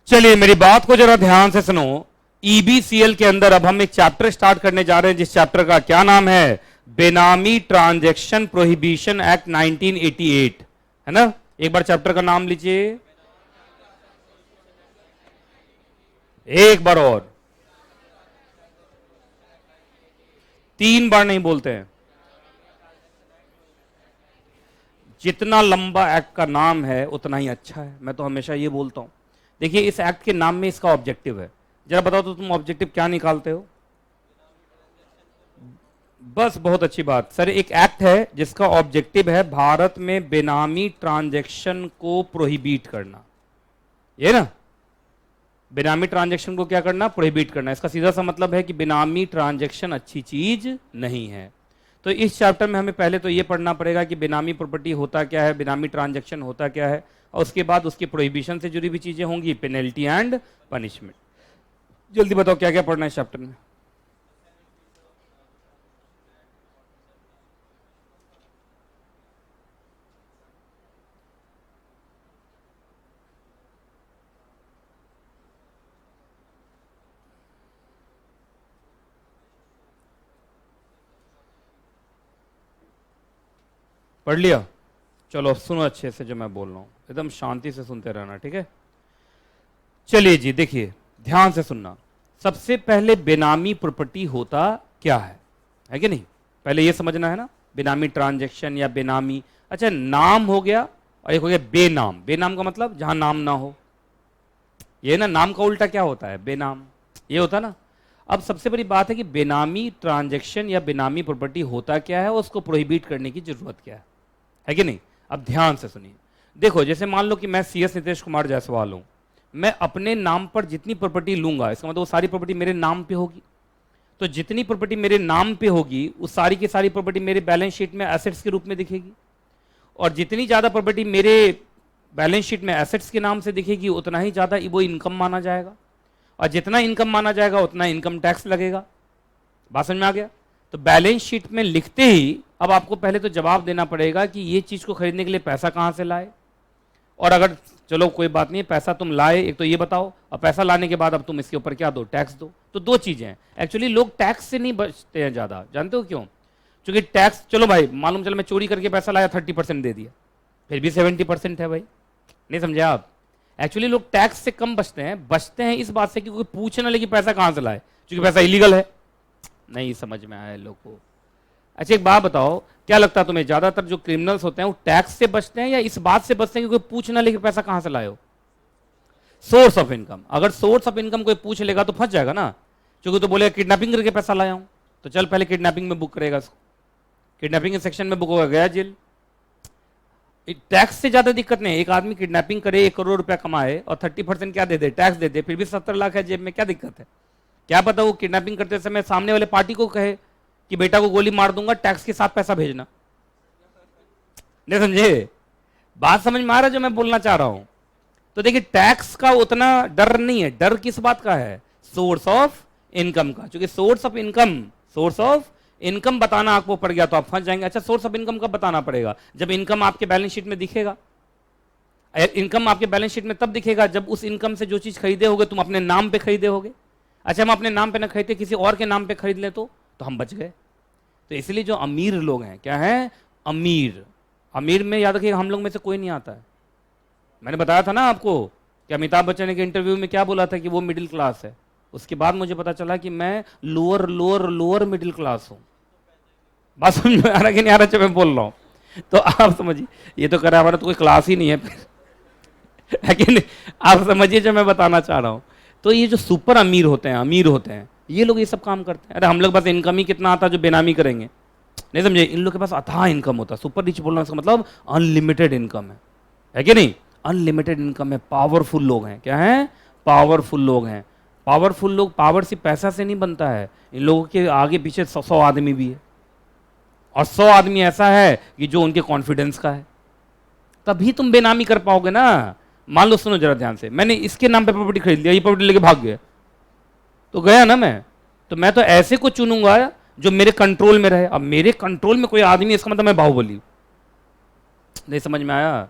चलिए मेरी बात को जरा ध्यान से सुनो। ईबीसीएल के अंदर अब हम एक चैप्टर स्टार्ट करने जा रहे हैं, जिस चैप्टर का क्या नाम है? बेनामी ट्रांजैक्शन प्रोहिबिशन एक्ट 1988, है ना? एक बार चैप्टर का नाम लीजिए, एक बार और, 3 बार नहीं बोलते हैं। जितना लंबा एक्ट का नाम है उतना ही अच्छा है, मैं तो हमेशा ये बोलता हूं। देखिए इस एक्ट के नाम में इसका ऑब्जेक्टिव है, जरा बताओ तो तुम ऑब्जेक्टिव क्या निकालते हो? बस बहुत अच्छी बात सर। एक एक्ट है जिसका ऑब्जेक्टिव है भारत में बेनामी ट्रांजैक्शन को प्रोहिबिट करना, ये ना? बेनामी ट्रांजैक्शन को क्या करना? प्रोहिबिट करना। इसका सीधा सा मतलब है कि बेनामी ट्रांजैक्शन अच्छी चीज नहीं है। तो इस चैप्टर में हमें पहले तो ये पढ़ना पड़ेगा कि बेनामी प्रॉपर्टी होता क्या है, बेनामी ट्रांजैक्शन होता क्या है, और उसके बाद उसके प्रोहिबिशन से जुड़ी भी चीजें होंगी, पेनल्टी एंड पनिशमेंट। जल्दी बताओ क्या क्या पढ़ना है इस चैप्टर में? पढ़ लिया? चलो सुनो अच्छे से जो मैं बोल रहा हूं, एकदम शांति से सुनते रहना, ठीक है? चलिए जी, देखिए ध्यान से सुनना। सबसे पहले बेनामी प्रॉपर्टी होता क्या है कि नहीं? पहले ये समझना है ना, बेनामी ट्रांजैक्शन या बेनामी। अच्छा, नाम हो गया और एक हो गया बेनाम। बेनाम का मतलब जहां नाम ना हो, ये ना नाम का उल्टा क्या होता है? बेनाम, ये होता ना। अब सबसे बड़ी बात है कि बेनामी ट्रांजैक्शन या बेनामी प्रॉपर्टी होता क्या है और उसको प्रोहिबिट करने की जरूरत क्या है कि नहीं? अब ध्यान से सुनिए। देखो जैसे मान लो कि मैं सीएस नीतीश कुमार जायसवाल हूं, मैं अपने नाम पर जितनी प्रॉपर्टी लूंगा, इसका मतलब वो सारी प्रॉपर्टी मेरे नाम पे होगी। तो जितनी प्रॉपर्टी मेरे नाम पे होगी उस सारी की सारी प्रॉपर्टी मेरे बैलेंस शीट में एसेट्स के रूप में दिखेगी, और जितनी ज्यादा प्रॉपर्टी मेरे बैलेंस शीट में एसेट्स के नाम से दिखेगी उतना ही ज्यादा वो इनकम माना जाएगा, और जितना इनकम माना जाएगा उतना इनकम टैक्स लगेगा। बात समझ में आ गया? तो बैलेंस शीट में लिखते ही अब आपको पहले तो जवाब देना पड़ेगा कि ये चीज को खरीदने के लिए पैसा कहां से लाए, और अगर चलो कोई बात नहीं, पैसा तुम लाए, एक तो ये बताओ, और पैसा लाने के बाद अब तुम इसके ऊपर क्या दो? टैक्स दो। तो दो चीजें हैं। एक्चुअली लोग टैक्स से नहीं बचते हैं ज्यादा, जानते हो क्यों? क्योंकि टैक्स, चलो भाई मालूम चलो मैं चोरी करके पैसा लाया, 30% दे दिया, फिर भी 70% है भाई। नहीं समझे आप? एक्चुअली लोग टैक्स से कम बचते हैं इस बात से कि कोई पूछ ना ले कि पैसा कहां से लाए, क्योंकि पैसा इलीगल है। नहीं समझ में आया लोग को? अच्छा एक बात बताओ, क्या लगता है तुम्हें ज्यादातर जो क्रिमिनल्स होते हैं वो टैक्स से बचते हैं या इस बात से बचते हैं कि कोई पूछ ना ले कि पैसा कहां से लाए हो? Source of income. अगर सोर्स ऑफ इनकम कोई पूछ लेगा तो फंस जाएगा ना, क्योंकि तो बोलेगा किडनैपिंग करके पैसा लाया हूं, तो चल पहले किडनैपिंग में बुक करेगा इसको, किडनैपिंग के सेक्शन में बुक होगा, गया जेल। टैक्स से ज्यादा दिक्कत नहीं है। एक आदमी किडनैपिंग करे, 1 करोड़ रुपया कमाए और 30% क्या दे दे? टैक्स दे दे, फिर भी 70 लाख है जेब में, क्या दिक्कत है? क्या पता वो किडनैपिंग करते समय सामने वाले पार्टी को कहे कि बेटा को गोली मार दूंगा, टैक्स के साथ पैसा भेजना। नहीं समझे? बात समझ में आ रहा है जो मैं बोलना चाह रहा हूं? तो देखिए टैक्स का उतना डर नहीं है। डर किस बात का है? सोर्स ऑफ इनकम का। क्योंकि सोर्स ऑफ इनकम बताना आपको पड़ गया तो आप फंस जाएंगे। अच्छा, सोर्स ऑफ इनकम कब बताना पड़ेगा? जब इनकम आपके बैलेंस शीट में दिखेगा। इनकम आपके बैलेंस शीट में तब दिखेगा जब उस इनकम से जो चीज खरीदे होगे तुम अपने नाम पे खरीदे होगे। अच्छा, हम अपने नाम पे ना खरीदते, किसी और के नाम पे खरीद ले तो हम बच गए। तो इसलिए जो अमीर लोग हैं, क्या है? अमीर में याद रखिएगा हम लोग में से कोई नहीं आता है। मैंने बताया था ना आपको कि अमिताभ बच्चन ने के इंटरव्यू में क्या बोला था कि वो मिडिल क्लास है। उसके बाद मुझे पता चला कि मैं लोअर मिडिल क्लास हूं। बात समझ में आ रहा कि नहीं आ रहा जो मैं बोल रहा हूं? तो आप समझिए, ये तो करा हमारा तो कोई क्लास ही नहीं है फिर, है कि नहीं? आप समझिए जो मैं बताना चाह रहा हूं। तो ये जो सुपर अमीर होते हैं ये लोग ये सब काम करते हैं। अरे हम लोग बस इनकम ही कितना आता है जो बेनामी करेंगे? नहीं समझे? इन लोग के पास अथाह इनकम होता है। सुपर रिच बोलना इसका मतलब अनलिमिटेड इनकम है कि नहीं? अनलिमिटेड इनकम है। पावरफुल लोग हैं। क्या है? पावरफुल लोग हैं। पावरफुल लोग, पावर सिर्फ पैसा से नहीं बनता है, इन लोगों के आगे पीछे 100 आदमी भी है, और 100 आदमी ऐसा है कि जो उनके कॉन्फिडेंस का है, तभी तुम बेनामी कर पाओगे ना। मान लो, सुनो जरा ध्यान से, मैंने इसके नाम पे प्रॉपर्टी खरीद लिया, ये प्रॉपर्टी लेके भाग गया तो गया ना मैं। तो मैं तो ऐसे को चुनूंगा जो मेरे कंट्रोल में रहे। अब मेरे कंट्रोल में कोई आदमी, इसका मतलब मैं बाहुबली। नहीं समझ में आया?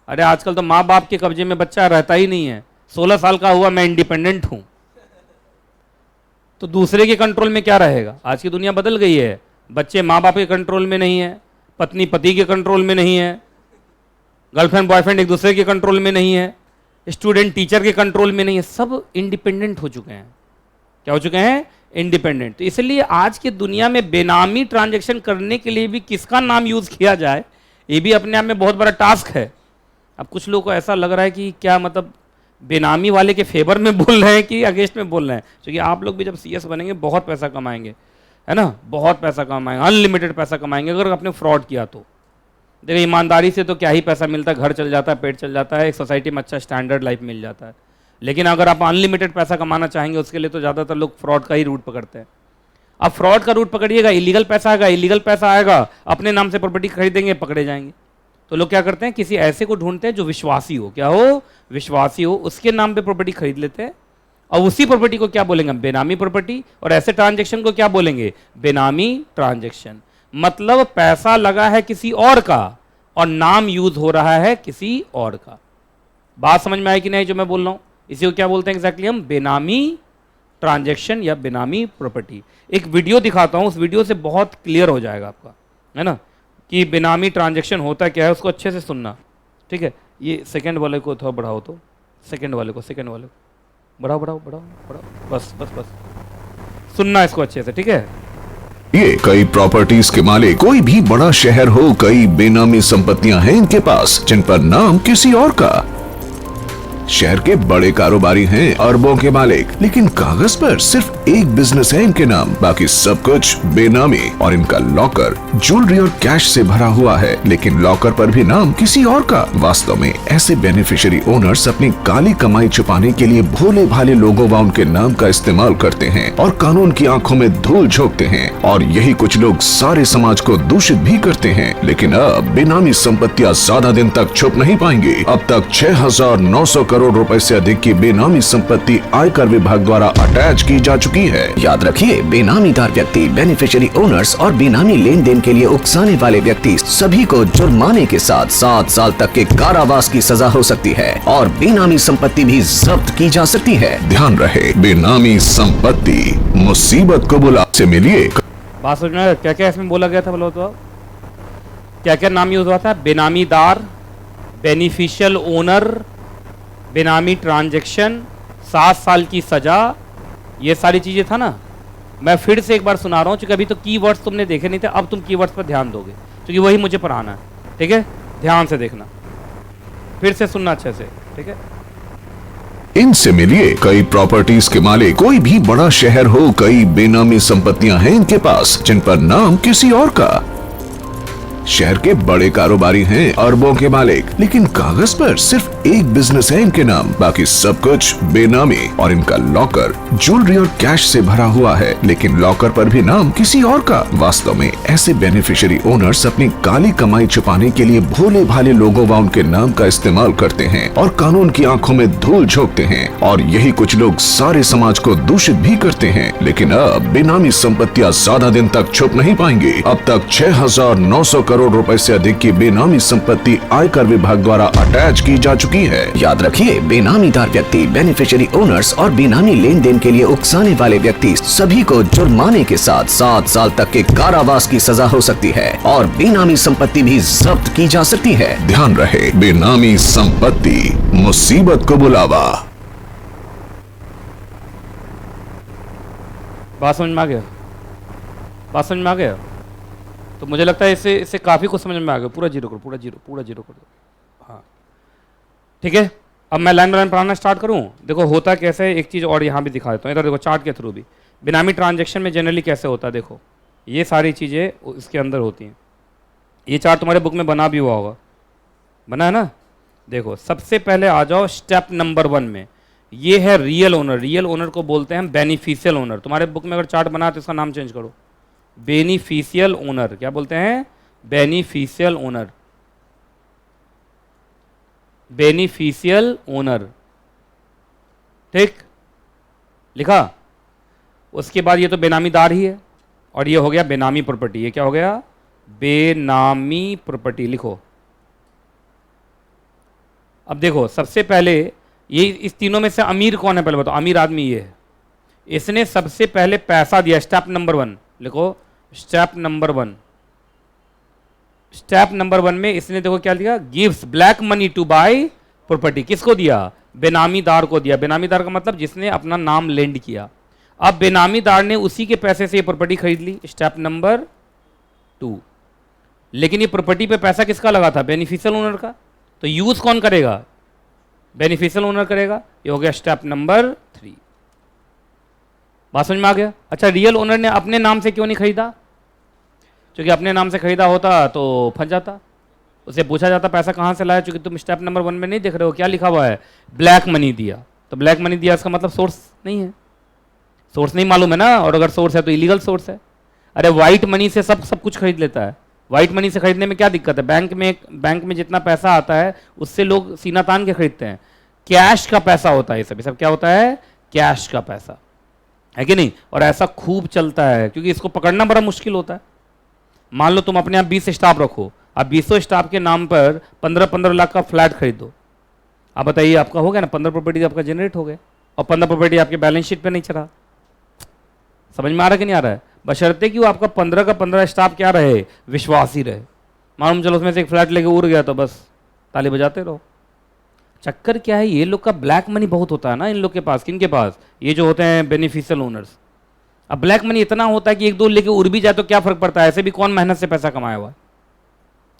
अरे आजकल तो माँ बाप के कब्जे में बच्चा रहता ही नहीं है, 16 साल का हुआ, मैं इंडिपेंडेंट हूं, तो दूसरे के कंट्रोल में क्या रहेगा? आज की दुनिया बदल गई है, बच्चे माँ बाप के कंट्रोल में नहीं है, पत्नी पति के कंट्रोल में नहीं है, गर्लफ्रेंड बॉयफ्रेंड एक दूसरे के कंट्रोल में नहीं है, स्टूडेंट टीचर के कंट्रोल में नहीं है, सब इंडिपेंडेंट हो चुके हैं। क्या हो चुके हैं? इंडिपेंडेंट। तो इसलिए आज की दुनिया में बेनामी ट्रांजैक्शन करने के लिए भी किसका नाम यूज किया जाए, ये भी अपने आप में बहुत बड़ा टास्क है। अब कुछ लोगों को ऐसा लग रहा है कि क्या मतलब बेनामी वाले के फेवर में बोल रहे हैं कि अगेंस्ट में बोल रहे हैं, क्योंकि आप लोग भी जब सीएस बनेंगे बहुत पैसा कमाएंगे, है ना, बहुत पैसा कमाएंगे, अनलिमिटेड पैसा कमाएंगे अगर आपने फ्रॉड किया तो। देखिए ईमानदारी से तो क्या ही पैसा मिलता है, घर चल जाता है, पेट चल जाता है, एक सोसाइटी में अच्छा स्टैंडर्ड लाइफ मिल जाता है। लेकिन अगर आप अनलिमिटेड पैसा कमाना चाहेंगे उसके लिए तो ज़्यादातर लोग फ्रॉड का ही रूट पकड़ते हैं। अब फ्रॉड का रूट पकड़िएगा, इलीगल पैसा आएगा, इलीगल पैसा आएगा, अपने नाम से प्रॉपर्टी खरीदेंगे, पकड़े जाएंगे। तो लोग क्या करते हैं, किसी ऐसे को ढूंढते हैं जो विश्वासी हो, क्या हो, विश्वासी हो, उसके नाम पे प्रॉपर्टी खरीद लेते हैं और उसी प्रॉपर्टी को क्या बोलेंगे, बेनामी प्रॉपर्टी, और ऐसे ट्रांजैक्शन को क्या बोलेंगे, बेनामी ट्रांजैक्शन। मतलब पैसा लगा है किसी और का और नाम यूज हो रहा है किसी और का। बात समझ में आई कि नहीं जो मैं बोल रहा हूं? इसी को क्या बोलते हैं एग्जैक्टली हम, बेनामी ट्रांजैक्शन या बेनामी प्रॉपर्टी। एक वीडियो दिखाता हूं, उस वीडियो से बहुत क्लियर हो जाएगा आपका, है ना, कि बेनामी ट्रांजैक्शन होता क्या है, उसको अच्छे से सुनना, ठीक है। ये सेकंड वाले को थोड़ा बढ़ाओ, तो सेकंड वाले को बढ़ाओ बढ़ाओ बढ़ाओ बढ़ाओ, बस बस बस सुनना इसको अच्छे से, ठीक है। ये कई प्रॉपर्टीज के मालिक, कोई भी बड़ा शहर हो, कई बेनामी संपत्तियां हैं इनके पास जिन पर नाम किसी और का। शहर के बड़े कारोबारी हैं, अरबों के मालिक, लेकिन कागज पर सिर्फ एक बिजनेस है इनके नाम, बाकी सब कुछ बेनामी। और इनका लॉकर ज्वेलरी और कैश से भरा हुआ है, लेकिन लॉकर पर भी नाम किसी और का। वास्तव में ऐसे बेनिफिशियरी ओनर्स अपनी काली कमाई छुपाने के लिए भोले भाले लोगों व उनके नाम का इस्तेमाल करते हैं और कानून की आंखों में धूल झोंकते हैं। और यही कुछ लोग सारे समाज को दूषित भी करते हैं। लेकिन अब बेनामी संपत्तियां ज्यादा दिन तक छुप नहीं पाएंगी। अब तक 6,900 करोड़ रुपए से अधिक की बेनामी संपत्ति आयकर विभाग द्वारा अटैच की जा चुकी है। याद रखिए, बेनामीदार व्यक्ति, बेनिफिशियरी ओनर्स और बेनामी लेन देन के लिए उकसाने वाले व्यक्ति सभी को जुर्माने के साथ 7 साल तक के कारावास की सजा हो सकती है और बेनामी संपत्ति भी जब्त की जा सकती है। ध्यान रहे, बेनामी संपत्ति मुसीबत को बुला से मिलिए। बात समझ में क्या क्या इसमें बोला गया था, बोलो तो क्या क्या नाम यूज हुआ था? बेनामीदार, बेनिफिशियल ओनर, बेनामी ट्रांजैक्शन, 7 साल की सजा, ये सारी चीजें था ना। मैं फिर से एक बार सुना रहा हूँ क्योंकि अभी तो कीवर्ड्स तुमने देखे नहीं थे, अब तुम कीवर्ड्स पर ध्यान दोगे क्योंकि वही मुझे पढ़ाना है, ठीक है। ध्यान से देखना, फिर से सुनना अच्छे से, ठीक है। इनसे मिलिए, कई प्रॉपर्टीज के मालिक, कोई भी बड़ा शहर हो, कई बेनामी संपत्तियां हैं इनके पास जिन पर नाम किसी और का। शहर के बड़े कारोबारी हैं, अरबों के मालिक, लेकिन कागज पर सिर्फ एक बिजनेस है इनके नाम, बाकी सब कुछ बेनामी। और इनका लॉकर ज्वेलरी और कैश से भरा हुआ है, लेकिन लॉकर पर भी नाम किसी और का। वास्तव में ऐसे बेनिफिशियरी ओनर्स अपनी काली कमाई छुपाने के लिए भोले भाले लोगों व उनके नाम का इस्तेमाल करते हैं और कानून की आंखों में धूल झोंकते हैं। और यही कुछ लोग सारे समाज को दूषित भी करते हैं। लेकिन अब बेनामी संपत्तियां ज्यादा दिन तक छुप नहीं पाएंगी। अब तक 6,900 करोड़ रुपए से अधिक की बेनामी संपत्ति आयकर विभाग द्वारा अटैच की जा चुकी है। याद रखिए, बेनामीदार व्यक्ति, बेनिफिशियरी ओनर्स और बेनामी लेन देन के लिए उकसाने वाले व्यक्ति सभी को जुर्माने के साथ 7 साल तक के कारावास की सजा हो सकती है और बेनामी संपत्ति भी जब्त की जा सकती है। ध्यान रहे, बेनामी संपत्ति मुसीबत को बुलावा। बात समझ में आ गया? बात समझ में आ गया? तो मुझे लगता है इससे काफ़ी कुछ समझ में आ गया। पूरा जीरो करो, पूरा जीरो कर दो। हाँ ठीक है, अब मैं लाइन बाय लाइन पढ़ाना स्टार्ट करूँ। देखो होता कैसे है, एक चीज़ और यहाँ भी दिखा देता हूँ। इधर देखो चार्ट के थ्रू भी बेनामी ट्रांजैक्शन में जनरली कैसे होता है। देखो ये सारी चीज़ें इसके अंदर होती हैं। ये चार्ट तुम्हारे बुक में बना भी हुआ होगा, बना है ना। देखो सबसे पहले आ जाओ स्टेप नंबर 1 में, ये है रियल ओनर। रियल ओनर को बोलते हैं बेनिफिशियल ओनर। तुम्हारे बुक में अगर चार्ट बना तो इसका नाम चेंज करो, बेनिफिशियल ओनर। क्या बोलते हैं? बेनिफिशियल ओनर, बेनिफिशियल ओनर, ठीक लिखा। उसके बाद ये तो बेनामीदार ही है और ये हो गया बेनामी प्रॉपर्टी। ये क्या हो गया? बेनामी प्रॉपर्टी लिखो। अब देखो सबसे पहले ये इस तीनों में से अमीर कौन है पहले बताओ, अमीर आदमी ये है, इसने सबसे पहले पैसा दिया। स्टेप नंबर 1 लिखो, स्टेप नंबर 1, स्टेप नंबर 1 में इसने देखो क्या दिया, gives black money to buy property. किसको दिया? बेनामीदार को दिया। बेनामीदार का मतलब जिसने अपना नाम लेंड किया। अब बेनामीदार ने उसी के पैसे से ये प्रॉपर्टी खरीद ली, स्टेप नंबर 2। लेकिन ये प्रॉपर्टी पे पैसा किसका लगा था? बेनिफिशियल ओनर का। तो यूज कौन करेगा? बेनिफिशियल ओनर करेगा। ये हो गया स्टेप नंबर 3। बात समझ में आ गया? अच्छा, रियल ओनर ने अपने नाम से क्यों नहीं खरीदा? क्योंकि अपने नाम से खरीदा होता तो फंस जाता, उसे पूछा जाता पैसा कहाँ से लाया। चूंकि तुम स्टेप नंबर 1 में नहीं देख रहे हो, क्या लिखा हुआ है? ब्लैक मनी दिया। तो ब्लैक मनी दिया इसका मतलब सोर्स नहीं है, सोर्स नहीं मालूम है ना, और अगर सोर्स है तो इलीगल सोर्स है। अरे व्हाइट मनी से सब कुछ खरीद लेता है। व्हाइट मनी से खरीदने में क्या दिक्कत है? बैंक में जितना पैसा आता है उससे लोग सीना तान के खरीदते हैं। कैश का पैसा होता है ये सब क्या होता है? कैश का पैसा है कि नहीं? और ऐसा खूब चलता है क्योंकि इसको पकड़ना बड़ा मुश्किल होता है। मान लो तुम अपने आप 20 स्टाफ रखो, अब 20 स्टाफ के नाम पर 15-15 लाख का फ्लैट खरीद दो। आप बताइए, आपका हो गया ना, 15 प्रॉपर्टी आपका जनरेट हो गए, और 15 प्रॉपर्टी आपके बैलेंस शीट पे नहीं चढ़ा। समझ में आ रहा है कि नहीं आ रहा है? बशर्ते कि वो आपका 15 का 15 स्टाफ क्या रहे? विश्वासी रहे। मालूम चलो उसमें से एक फ्लैट लेके उड़ गया तो बस ताली बजाते रहो। चक्कर क्या है, ये लोग का ब्लैक मनी बहुत होता है ना इन लोग के पास। किन के पास? ये जो होते हैं बेनिफिशियल ओनर्स। अब ब्लैक मनी इतना होता है कि एक दो लेके उड़ भी जाए तो क्या फर्क पड़ता है, ऐसे भी कौन मेहनत से पैसा कमाया हुआ है।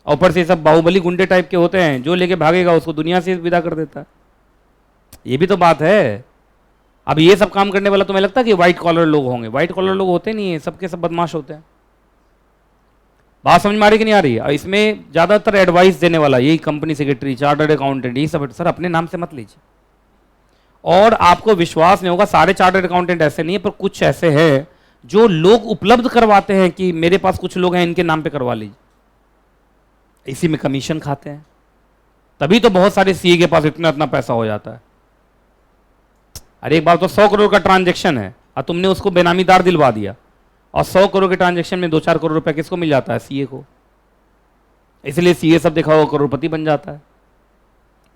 ऊपर से सब बाहुबली गुंडे टाइप के होते हैं, जो लेके भागेगा उसको दुनिया से विदा कर देता है। ये भी तो बात है। अब ये सब काम करने वाला तुम्हें लगता है कि व्हाइट कॉलर लोग होंगे? व्हाइट कॉलर लोग होते नहीं है, सबके सब बदमाश होते हैं। बात समझ में आ रही कि नहीं आ रही है? इसमें ज्यादातर एडवाइस देने वाला यही कंपनी सेक्रेटरी, चार्टर्ड अकाउंटेंट, यही सब। सर अपने नाम से मत लीजिए। और आपको विश्वास नहीं होगा, सारे चार्टर्ड अकाउंटेंट ऐसे नहीं है, पर कुछ ऐसे हैं जो लोग उपलब्ध करवाते हैं कि मेरे पास कुछ लोग हैं, इनके नाम पे करवा लीजिए। इसी में कमीशन खाते हैं। तभी तो बहुत सारे सीए के पास इतना इतना पैसा हो जाता है। अरे एक बार तो 100 करोड़ का ट्रांजैक्शन है और तुमने उसको बेनामीदार दिलवा दिया, और 100 करोड़ के ट्रांजैक्शन में 2-4 करोड़ रुपए किसको मिल जाता है? सीए को। इसलिए सीए सब देखा हो करोड़पति बन जाता है।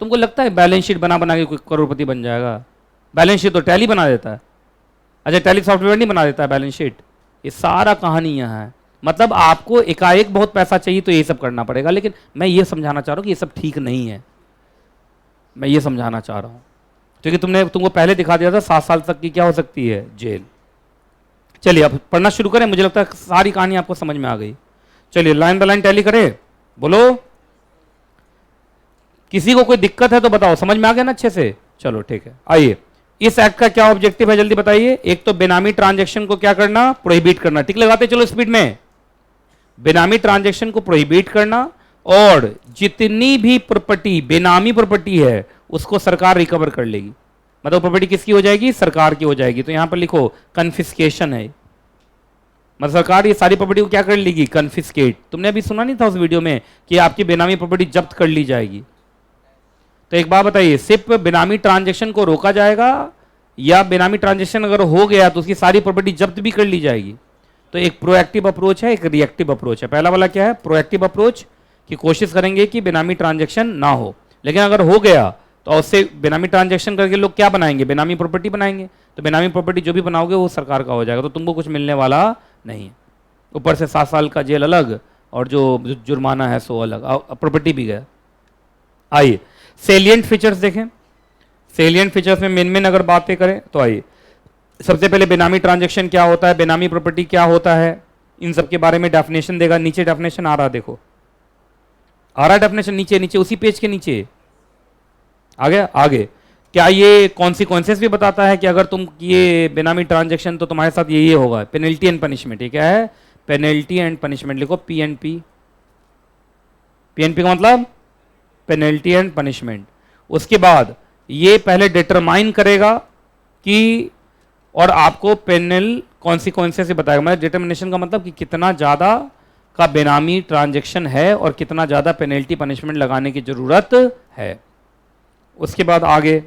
तुमको लगता है बैलेंस शीट बना बना के कोई करोड़पति बन जाएगा? बैलेंस शीट तो टैली बना देता है। अच्छा, टैली सॉफ्टवेयर नहीं बना देता है बैलेंस शीट? ये सारा कहानी यहाँ है। मतलब आपको एकाएक बहुत पैसा चाहिए तो ये सब करना पड़ेगा। लेकिन मैं ये समझाना चाह रहा हूँ कि ये सब ठीक नहीं है। मैं ये समझाना चाह रहा हूँ क्योंकि तुमको पहले दिखा दिया था 7 साल तक की क्या हो सकती है? जेल। चलिए अब पढ़ना शुरू करें। मुझे लगता है सारी कहानी आपको समझ में आ गई। चलिए लाइन बाय लाइन टैली करें। बोलो, किसी को कोई दिक्कत है तो बताओ। समझ में आ गया ना अच्छे से? चलो ठीक है। आइए, इस एक्ट का क्या ऑब्जेक्टिव है जल्दी बताइए। एक तो बेनामी ट्रांजैक्शन को क्या करना? प्रोहिबिट करना। टिक लगाते चलो स्पीड में। बेनामी ट्रांजैक्शन को प्रोहिबिट करना, और जितनी भी प्रॉपर्टी बेनामी प्रॉपर्टी है उसको सरकार रिकवर कर लेगी। मतलब प्रॉपर्टी किसकी हो जाएगी? सरकार की हो जाएगी। तो यहां पर लिखो कन्फिस्केशन है। मतलब सरकार ये सारी प्रॉपर्टी को क्या कर लेगी? कन्फिस्केट। तुमने अभी सुना नहीं था उस वीडियो में कि आपकी बेनामी प्रॉपर्टी जब्त कर ली जाएगी? तो एक बात बताइए, सिर्फ बेनामी ट्रांजैक्शन को रोका जाएगा या बेनामी ट्रांजैक्शन अगर हो गया तो उसकी सारी प्रॉपर्टी जब्त भी कर ली जाएगी? तो एक प्रोएक्टिव अप्रोच है, एक रिएक्टिव अप्रोच है। पहला वाला क्या है? प्रोएक्टिव अप्रोच, की कोशिश करेंगे कि बेनामी ट्रांजैक्शन ना हो। लेकिन अगर हो गया तो उससे बेनामी ट्रांजैक्शन करके लोग क्या बनाएंगे? बेनामी प्रॉपर्टी बनाएंगे। तो बेनामी प्रॉपर्टी जो भी बनाओगे वो सरकार का हो जाएगा, तो तुमको कुछ मिलने वाला नहीं। ऊपर से 7 साल का जेल अलग और जो जुर्माना है सो अलग, प्रॉपर्टी भी गया। आइए सेलिएंट फीचर्स देखें। सेलिएंट फीचर्स में मेन अगर बातें करें तो आइए, सबसे पहले बेनामी ट्रांजैक्शन क्या होता है, बेनामी प्रॉपर्टी क्या होता है, इन सब के बारे में डेफिनेशन देगा। नीचे डेफिनेशन आ रहा, देखो आ रहा डेफिनेशन नीचे उसी पेज के नीचे आ गया। आगे क्या ये कॉन्सिक्वेंसेस भी बताता है कि अगर तुम ये बेनामी ट्रांजैक्शन तो तुम्हारे साथ ये होगा, पेनल्टी एंड पनिशमेंट। ये क्या है? Penalty and punishment. लिखो पीएनपी। पीएनपी का मतलब पेनल्टी एंड पनिशमेंट। उसके बाद ये पहले डिटरमाइन करेगा कि, और आपको पेनल कॉन्सिक्वेंसेस से बताएगा। मतलब डिटर्मिनेशन का मतलब कि कितना ज्यादा का बेनामी ट्रांजैक्शन है और कितना ज्यादा पेनल्टी पनिशमेंट लगाने की जरूरत है। उसके बाद आगे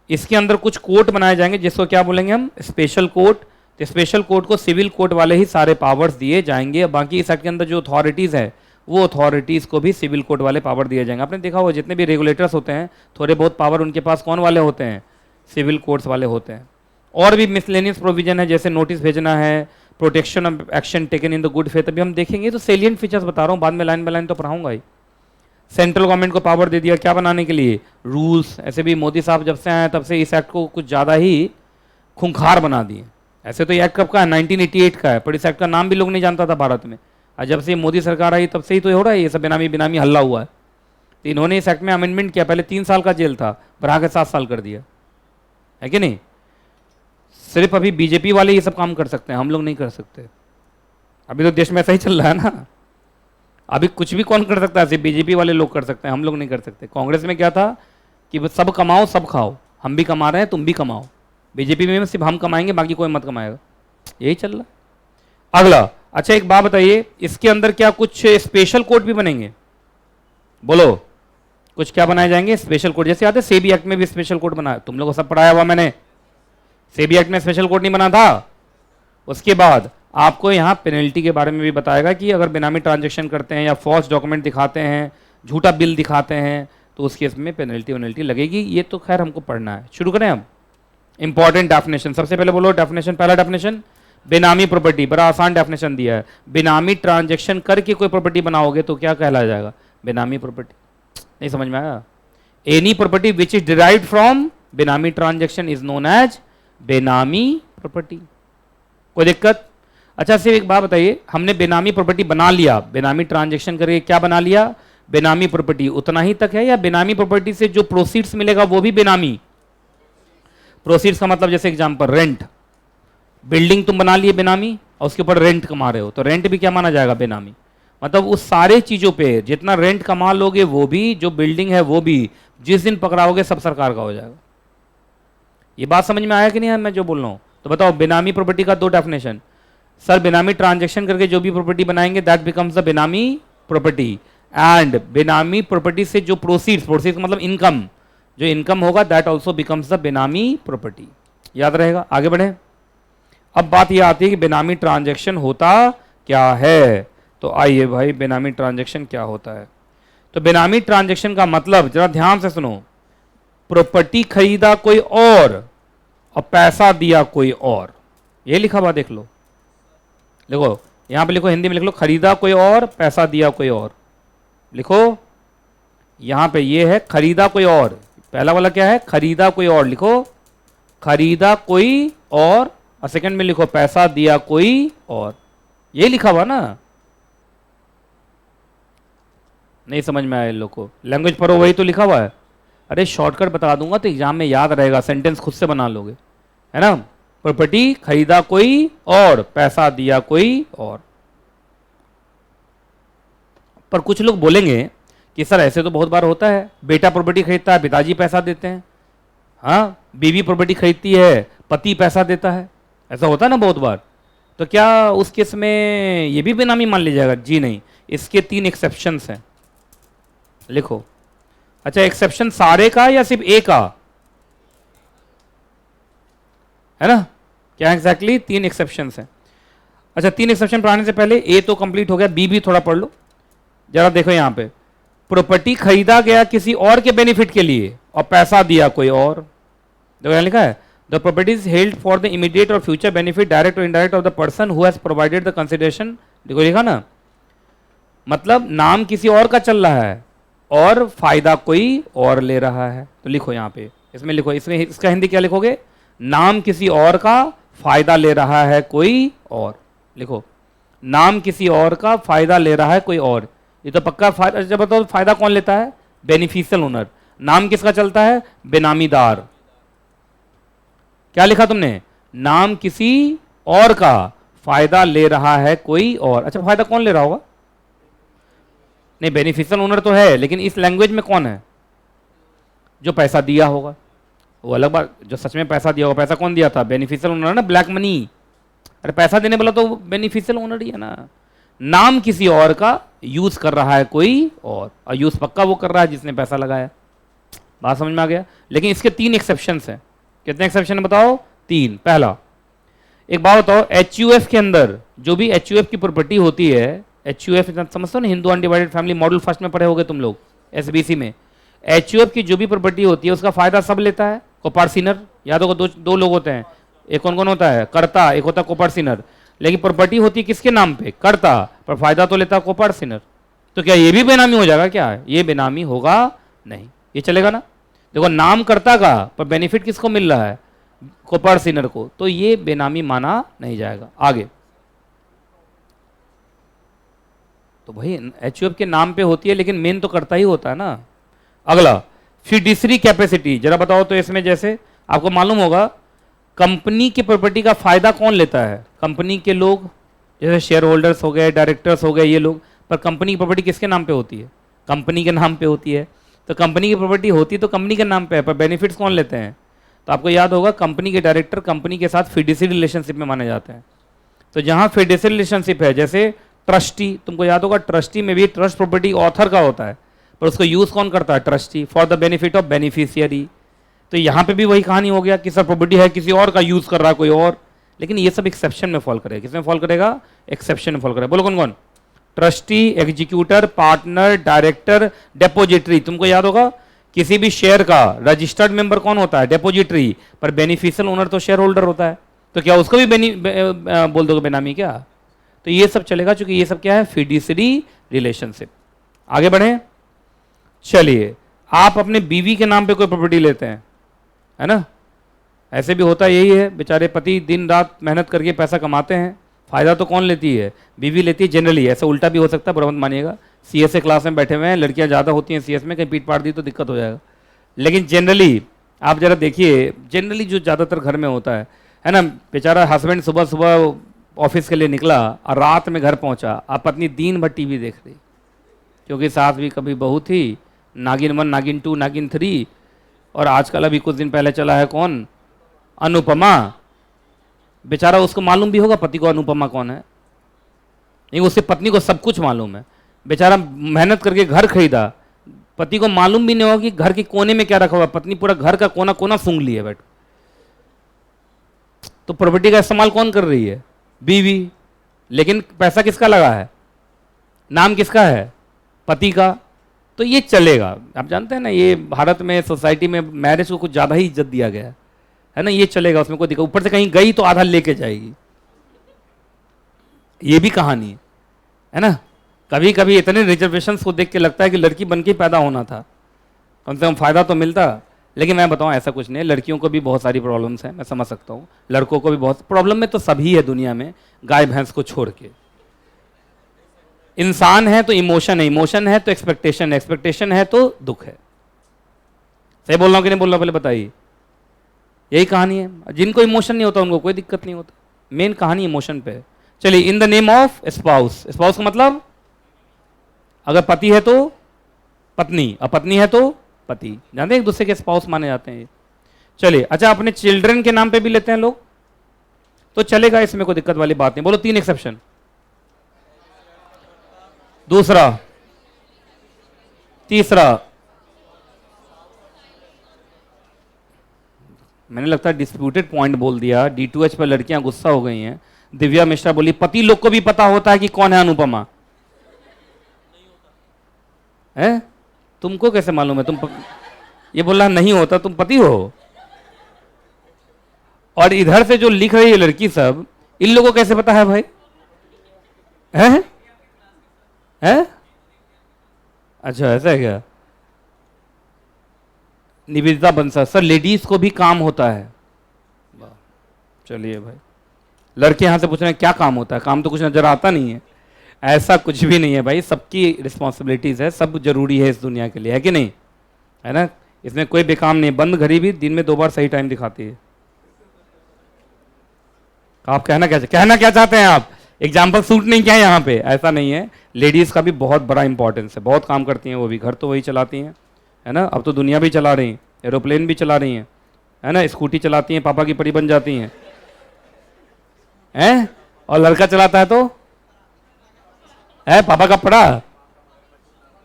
इसके अंदर कुछ कोर्ट बनाए जाएंगे जिसको क्या बोलेंगे हम? Special court. तो स्पेशल कोर्ट को सिविल कोर्ट वाले ही सारे पावर्स दिए जाएंगे। बाकी इस एक्ट के अंदर जो अथॉरिटीज है वो अथॉरिटीज़ को भी सिविल कोड वाले पावर दिए जाएंगे। आपने देखा होगा जितने भी रेगुलेटर्स होते हैं थोड़े बहुत पावर उनके पास कौन वाले होते हैं, सिविल कोड्स वाले होते हैं। और भी मिसलेनियस प्रोविजन है, जैसे नोटिस भेजना है, protection of action taken in the good faith, अभी हम देखेंगे। तो सेलियंट फीचर्स बता रहा हूँ, बाद में लाइन बाय लाइन तो पढ़ाऊंगा ही। सेंट्रल गवर्नमेंट को पावर दे दिया क्या बनाने के लिए, रूल्स। ऐसे भी मोदी साहब जब से आए तब से इस एक्ट को कुछ ज़्यादा ही खूंखार बना दिए। ऐसे तो ये एक्ट कब का है, 1988 का है, पर इस एक्ट का नाम भी लोग नहीं जानता था भारत में। और जब से मोदी सरकार आई तब से ही तो हो रहा है ये सब बेनामी बेनामी हल्ला हुआ है। तो इन्होंने इस एक्ट में अमेंडमेंट किया, पहले 3 साल का जेल था, बढ़ा के 7 साल कर दिया, है कि नहीं। सिर्फ अभी बीजेपी वाले ये सब काम कर सकते हैं, हम लोग नहीं कर सकते। अभी तो देश में ऐसा ही चल रहा है ना, अभी कुछ भी कौन कर सकता है, सिर्फ बीजेपी वाले लोग कर सकते हैं, हम लोग नहीं कर सकते। कांग्रेस में क्या था कि सब कमाओ सब खाओ, हम भी कमा रहे हैं तुम भी कमाओ। बीजेपी में सिर्फ हम कमाएंगे बाकी कोई मत कमाएगा, यही चल रहा है। अगला, अच्छा एक बात बताइए, इसके अंदर क्या कुछ स्पेशल कोड भी बनेंगे, बोलो कुछ क्या बनाए जाएंगे स्पेशल कोड। जैसे आते सेबी एक्ट में भी स्पेशल कोड बना, तुम लोगों को सब पढ़ाया हुआ मैंने। सेबी एक्ट में स्पेशल कोड नहीं बना था। उसके बाद आपको यहाँ पेनल्टी के बारे में भी बताएगा कि अगर बेनामी ट्रांजैक्शन करते हैं या फॉल्स डॉक्यूमेंट दिखाते हैं, झूठा बिल दिखाते हैं, तो उस केस में पेनल्टी वेनल्टी लगेगी। ये तो खैर हमको पढ़ना है। शुरू करें हम। इंपॉर्टेंट डेफिनेशन, सबसे पहले बोलो डेफिनेशन। पहला डेफिनेशन बेनामी प्रॉपर्टी, बड़ा आसान डेफिनेशन दिया है। बेनामी ट्रांजैक्शन करके कोई प्रॉपर्टी बनाओगे तो क्या कहलाया जाएगा, बेनामी प्रॉपर्टी। नहीं समझ में आया। Any property which is derived from बेनामी ट्रांजैक्शन इज नोन एज बेनामी प्रॉपर्टी। कोई दिक्कत? अच्छा सिर्फ एक बात बताइए, हमने बेनामी प्रॉपर्टी बना लिया, बेनामी ट्रांजैक्शन करके क्या बना लिया, बेनामी प्रॉपर्टी, उतना ही तक है, या बेनामी प्रॉपर्टी से जो प्रोसीड्स मिलेगा वो भी बेनामी? प्रोसीड्स का मतलब जैसे एग्जांपल रेंट, बिल्डिंग तुम बना लिए बेनामी और उसके ऊपर रेंट कमा रहे हो, तो रेंट भी क्या माना जाएगा, बेनामी। मतलब उस सारे चीजों पे जितना रेंट कमा लोगे वो भी, जो बिल्डिंग है वो भी, जिस दिन पकड़ाओगे सब सरकार का हो जाएगा। ये बात समझ में आया कि नहीं है मैं जो बोल रहा हूं? तो बताओ बेनामी प्रॉपर्टी का 2 डेफिनेशन। सर बेनामी ट्रांजैक्शन करके जो भी प्रॉपर्टी बनाएंगे दैट बिकम्स द बेनामी प्रॉपर्टी, एंड बेनामी प्रॉपर्टी से जो प्रोसीड्स का मतलब इनकम, जो इनकम होगा दैट ऑल्सो बिकम्स द बेनामी प्रॉपर्टी। याद रहेगा। आगे बढ़े। अब बात यह आती है कि बेनामी ट्रांजैक्शन होता क्या है। तो आइए भाई, बेनामी ट्रांजैक्शन क्या होता है। तो बेनामी ट्रांजैक्शन का मतलब जरा ध्यान से सुनो, प्रॉपर्टी खरीदा कोई और पैसा दिया कोई और। ये लिखा हुआ देख लो, देखो यहां पे लिखो, हिंदी में लिख लो, खरीदा कोई और पैसा दिया कोई और। लिखो यहां पे ये है खरीदा कोई और, पहला वाला क्या है, खरीदा कोई और, लिखो खरीदा कोई और सेकंड में लिखो पैसा दिया कोई और। ये लिखा हुआ ना, नहीं समझ में आया इन लोग को, लैंग्वेज पढ़ो वही तो लिखा हुआ है। अरे शॉर्टकट बता दूंगा तो एग्जाम में याद रहेगा, सेंटेंस खुद से बना लोगे, है ना। प्रॉपर्टी खरीदा कोई और पैसा दिया कोई और। पर कुछ लोग बोलेंगे कि सर ऐसे तो बहुत बार होता है, बेटा प्रॉपर्टी खरीदता है पिताजी पैसा देते हैं, हाँ बीवी प्रॉपर्टी खरीदती है पति पैसा देता है, ऐसा होता है ना बहुत बार। तो क्या उस केस में ये भी बेनामी मान लिया जाएगा? जी नहीं, इसके 3 एक्सेप्शंस हैं, लिखो। अच्छा एक्सेप्शन सारे का या सिर्फ ए का, है ना? क्या एग्जैक्टली 3 एक्सेप्शंस हैं। अच्छा 3 एक्सेप्शन पढ़ाने से पहले ए तो कंप्लीट हो गया, बी भी थोड़ा पढ़ लो जरा। देखो यहां पे प्रॉपर्टी खरीदा गया किसी और के बेनिफिट के लिए और पैसा दिया कोई और। देखो यहां लिखा है the property is held for the immediate और फ्यूचर बेनिफिट डायरेक्ट और indirect of the person who has provided the consideration. देखो लिखा ना, मतलब नाम किसी और का चल रहा है और फायदा कोई और ले रहा है। तो लिखो यहां पे, इसमें लिखो, इसमें इसका हिंदी क्या लिखोगे, नाम किसी और का फायदा ले रहा है कोई और। लिखो नाम किसी और का फायदा ले रहा है कोई और। ये तो पक्का फायदा। जब बताओ फायदा कौन लेता है, बेनिफिशियल ओनर। नाम किसका चलता है, बेनामीदार। क्या लिखा तुमने, नाम किसी और का फायदा ले रहा है कोई और। अच्छा फायदा कौन ले रहा होगा, नहीं बेनिफिशियल ओनर तो है, लेकिन इस लैंग्वेज में कौन है, जो पैसा दिया होगा वो अलग बात, जो सच में पैसा दिया होगा। पैसा कौन दिया था, बेनिफिशियल ओनर ना, ब्लैक मनी। अरे पैसा देने वाला तो बेनिफिशियल ओनर ही है ना। नाम किसी और का यूज कर रहा है कोई और यूज पक्का वो कर रहा है जिसने पैसा लगाया। बात समझ में आ गया। लेकिन इसके 3 एक्सेप्शंस हैं। कितने एक्सेप्शन बताओ, 3। पहला, एक बात बताओ, एचयूएफ के अंदर जो भी एचयूएफ की प्रॉपर्टी होती है, HUF समझते हो ना, Hindu undivided family model, first में पढ़े होगे तुम लोग SBC में। HUF की जो भी प्रॉपर्टी होती है उसका फायदा सब लेता है, कोपार्सिनर, याद होगा दो लोग होते हैं, एक कौन कौन होता है, कर्ता, एक होता है कोपार्सिनर। लेकिन प्रॉपर्टी होती है किसके नाम पे, कर्ता, पर फायदा तो लेता है कोपार्सिनर। तो क्या ये भी बेनामी हो जाएगा क्या, ये बेनामी होगा नहीं, ये चलेगा ना। देखो नाम कर्ता का पर बेनिफिट किसको मिल रहा है, कोपार्सिनर को, तो ये बेनामी माना नहीं जाएगा। आगे तो भाई HUF के नाम पे होती है लेकिन मेन तो करता ही होता है ना। अगला फिड्यूसरी कैपेसिटी, जरा बताओ तो इसमें जैसे आपको मालूम होगा कंपनी की प्रॉपर्टी का फायदा कौन लेता है, कंपनी के लोग, जैसे शेयर होल्डर्स हो गए, डायरेक्टर्स हो गए, ये लोग। पर कंपनी की प्रॉपर्टी किसके नाम पे होती है, कंपनी के नाम पे होती है। तो कंपनी की प्रॉपर्टी होती तो कंपनी के नाम पे है, पर बेनिफिट्स कौन लेते हैं, तो आपको याद होगा कंपनी के डायरेक्टर कंपनी के साथ फिड्यूसरी रिलेशनशिप में माने जाते हैं। तो जहां फिड्यूसरी रिलेशनशिप है, जैसे ट्रस्टी, तुमको याद होगा ट्रस्टी में भी ट्रस्ट प्रॉपर्टी ऑथर का होता है, पर उसको यूज कौन करता है, trustee, for the benefit of beneficiary. तो यहाँ पे भी वही कहानी हो गया कि सर प्रॉपर्टी है किसी और का, यूज कर रहा है कोई और, लेकिन ये सब एक्सेप्शन में फॉल करेगा। किसमें फॉल करेगा, एक्सेप्शन में फॉल करेगा। बोलो कौन कौन, ट्रस्टी, एग्जीक्यूटर, पार्टनर, डायरेक्टर, डेपोजिटरी। तुमको याद होगा किसी भी शेयर का रजिस्टर्ड मेंबर कौन होता है, डेपोजिटरी, पर बेनिफिशियल ओनर तो शेयर होल्डर होता है। तो क्या उसको भी बोल दोगे बेनामी क्या, तो ये सब चलेगा, क्योंकि ये सब क्या है, फिड्यूसरी रिलेशनशिप। आगे बढ़े, चलिए आप अपने बीवी के नाम पे कोई प्रॉपर्टी लेते हैं, है ना, ऐसे भी होता यही है, बेचारे पति दिन रात मेहनत करके पैसा कमाते हैं, फायदा तो कौन लेती है, बीवी लेती है जनरली। ऐसा उल्टा भी हो सकता है, बुरा मत मानिएगा, CSA क्लास में बैठे हुए हैं, लड़कियां ज़्यादा होती हैं CS में, कहीं पीट पाट दी तो दिक्कत हो जाएगा। लेकिन जनरली आप जरा देखिए, जनरली जो ज़्यादातर घर में होता है ना, बेचारा हस्बैंड सुबह सुबह ऑफिस के लिए निकला और रात में घर पहुंचा, आप पत्नी दिन भर TV देख रही, क्योंकि सास भी कभी बहू थी, नागिन 1, नागिन 2, नागिन 3, और आजकल अभी कुछ दिन पहले चला है कौन, अनुपमा। बेचारा उसको मालूम भी होगा पति को अनुपमा कौन है, नहीं उससे पत्नी को सब कुछ मालूम है। बेचारा मेहनत करके घर खरीदा, पति को मालूम भी नहीं होगा कि घर के कोने में क्या रखा हुआ, पत्नी पूरा घर का कोना कोना सूंघ ली है बैठ। तो प्रॉपर्टी का इस्तेमाल कौन कर रही है, बीवी, लेकिन पैसा किसका लगा है, नाम किसका है, पति का। तो ये चलेगा। आप जानते हैं ना, ये भारत में सोसाइटी में मैरिज को कुछ ज़्यादा ही इज्जत दिया गया है ना, ये चलेगा, उसमें कोई दिक्कत। ऊपर से कहीं गई तो आधा लेके जाएगी, ये भी कहानी है ना। कभी कभी इतने रिजर्वेशंस को देख के लगता है कि लड़की बन के पैदा होना था, कम से कम फायदा तो मिलता। लेकिन मैं बताऊं ऐसा कुछ नहीं है, लड़कियों को भी बहुत सारी प्रॉब्लम्स हैं, मैं समझ सकता हूँ, लड़कों को भी बहुत प्रॉब्लम में तो सभी है दुनिया में, गाय भैंस को छोड़ के। इंसान है तो इमोशन है, इमोशन है तो एक्सपेक्टेशन है, एक्सपेक्टेशन है तो दुख है। सही बोल रहा हूं कि नहीं बोल रहा, पहले बताइए। यही कहानी है, जिनको इमोशन नहीं होता उनको कोई दिक्कत नहीं होता, मेन कहानी इमोशन पे है। चलिए, in the name of spouse, spouse का मतलब अगर पति है तो पत्नी, और पत्नी है तो पति, जानते हैं एक दूसरे के स्पाउस माने जाते हैं। चलिए, अच्छा अपने चिल्ड्रन के नाम पे भी लेते हैं लोग, तो चलेगा, इसमें कोई दिक्कत वाली बात नहीं। बोलो 3 एक्सेप्शन। दूसरा, तीसरा, मैंने लगता है डिस्प्यूटेड पॉइंट बोल दिया, D2H पर लड़कियां गुस्सा हो गई हैं। दिव्या मिश्रा बोली पति लोग को भी पता होता है कि कौन है अनुपमा, है तुमको कैसे मालूम है, ये बोल रहा नहीं होता, तुम पति हो। और इधर से जो लिख रही है लड़की सब, इन लोगों को कैसे पता है भाई, है? अच्छा ऐसा है क्या। निवेदिता बंसल, सर लेडीज को भी काम होता है। चलिए भाई, लड़के यहां से पूछ रहे हैं क्या काम होता है, काम तो कुछ नजर आता नहीं है। ऐसा कुछ भी नहीं है भाई, सबकी रिस्पॉन्सिबिलिटीज है, सब जरूरी है इस दुनिया के लिए, है कि नहीं, है ना। इसमें कोई बेकाम नहीं। बंद घड़ी भी दिन में 2 बार सही टाइम दिखाती है। आप कहना क्या चाहते हैं आप, एग्जाम्पल सूट नहीं किया यहाँ पे, ऐसा नहीं है। लेडीज का भी बहुत बड़ा इंपॉर्टेंस है, बहुत काम करती हैं वो भी, घर तो वही चलाती हैं, है ना। अब तो दुनिया भी चला रही हैं, एरोप्लेन भी चला रही हैं, है ना, स्कूटी चलाती हैं, पापा की परी बन जाती हैं, हैं। और लड़का चलाता है तो है पापा का पड़ा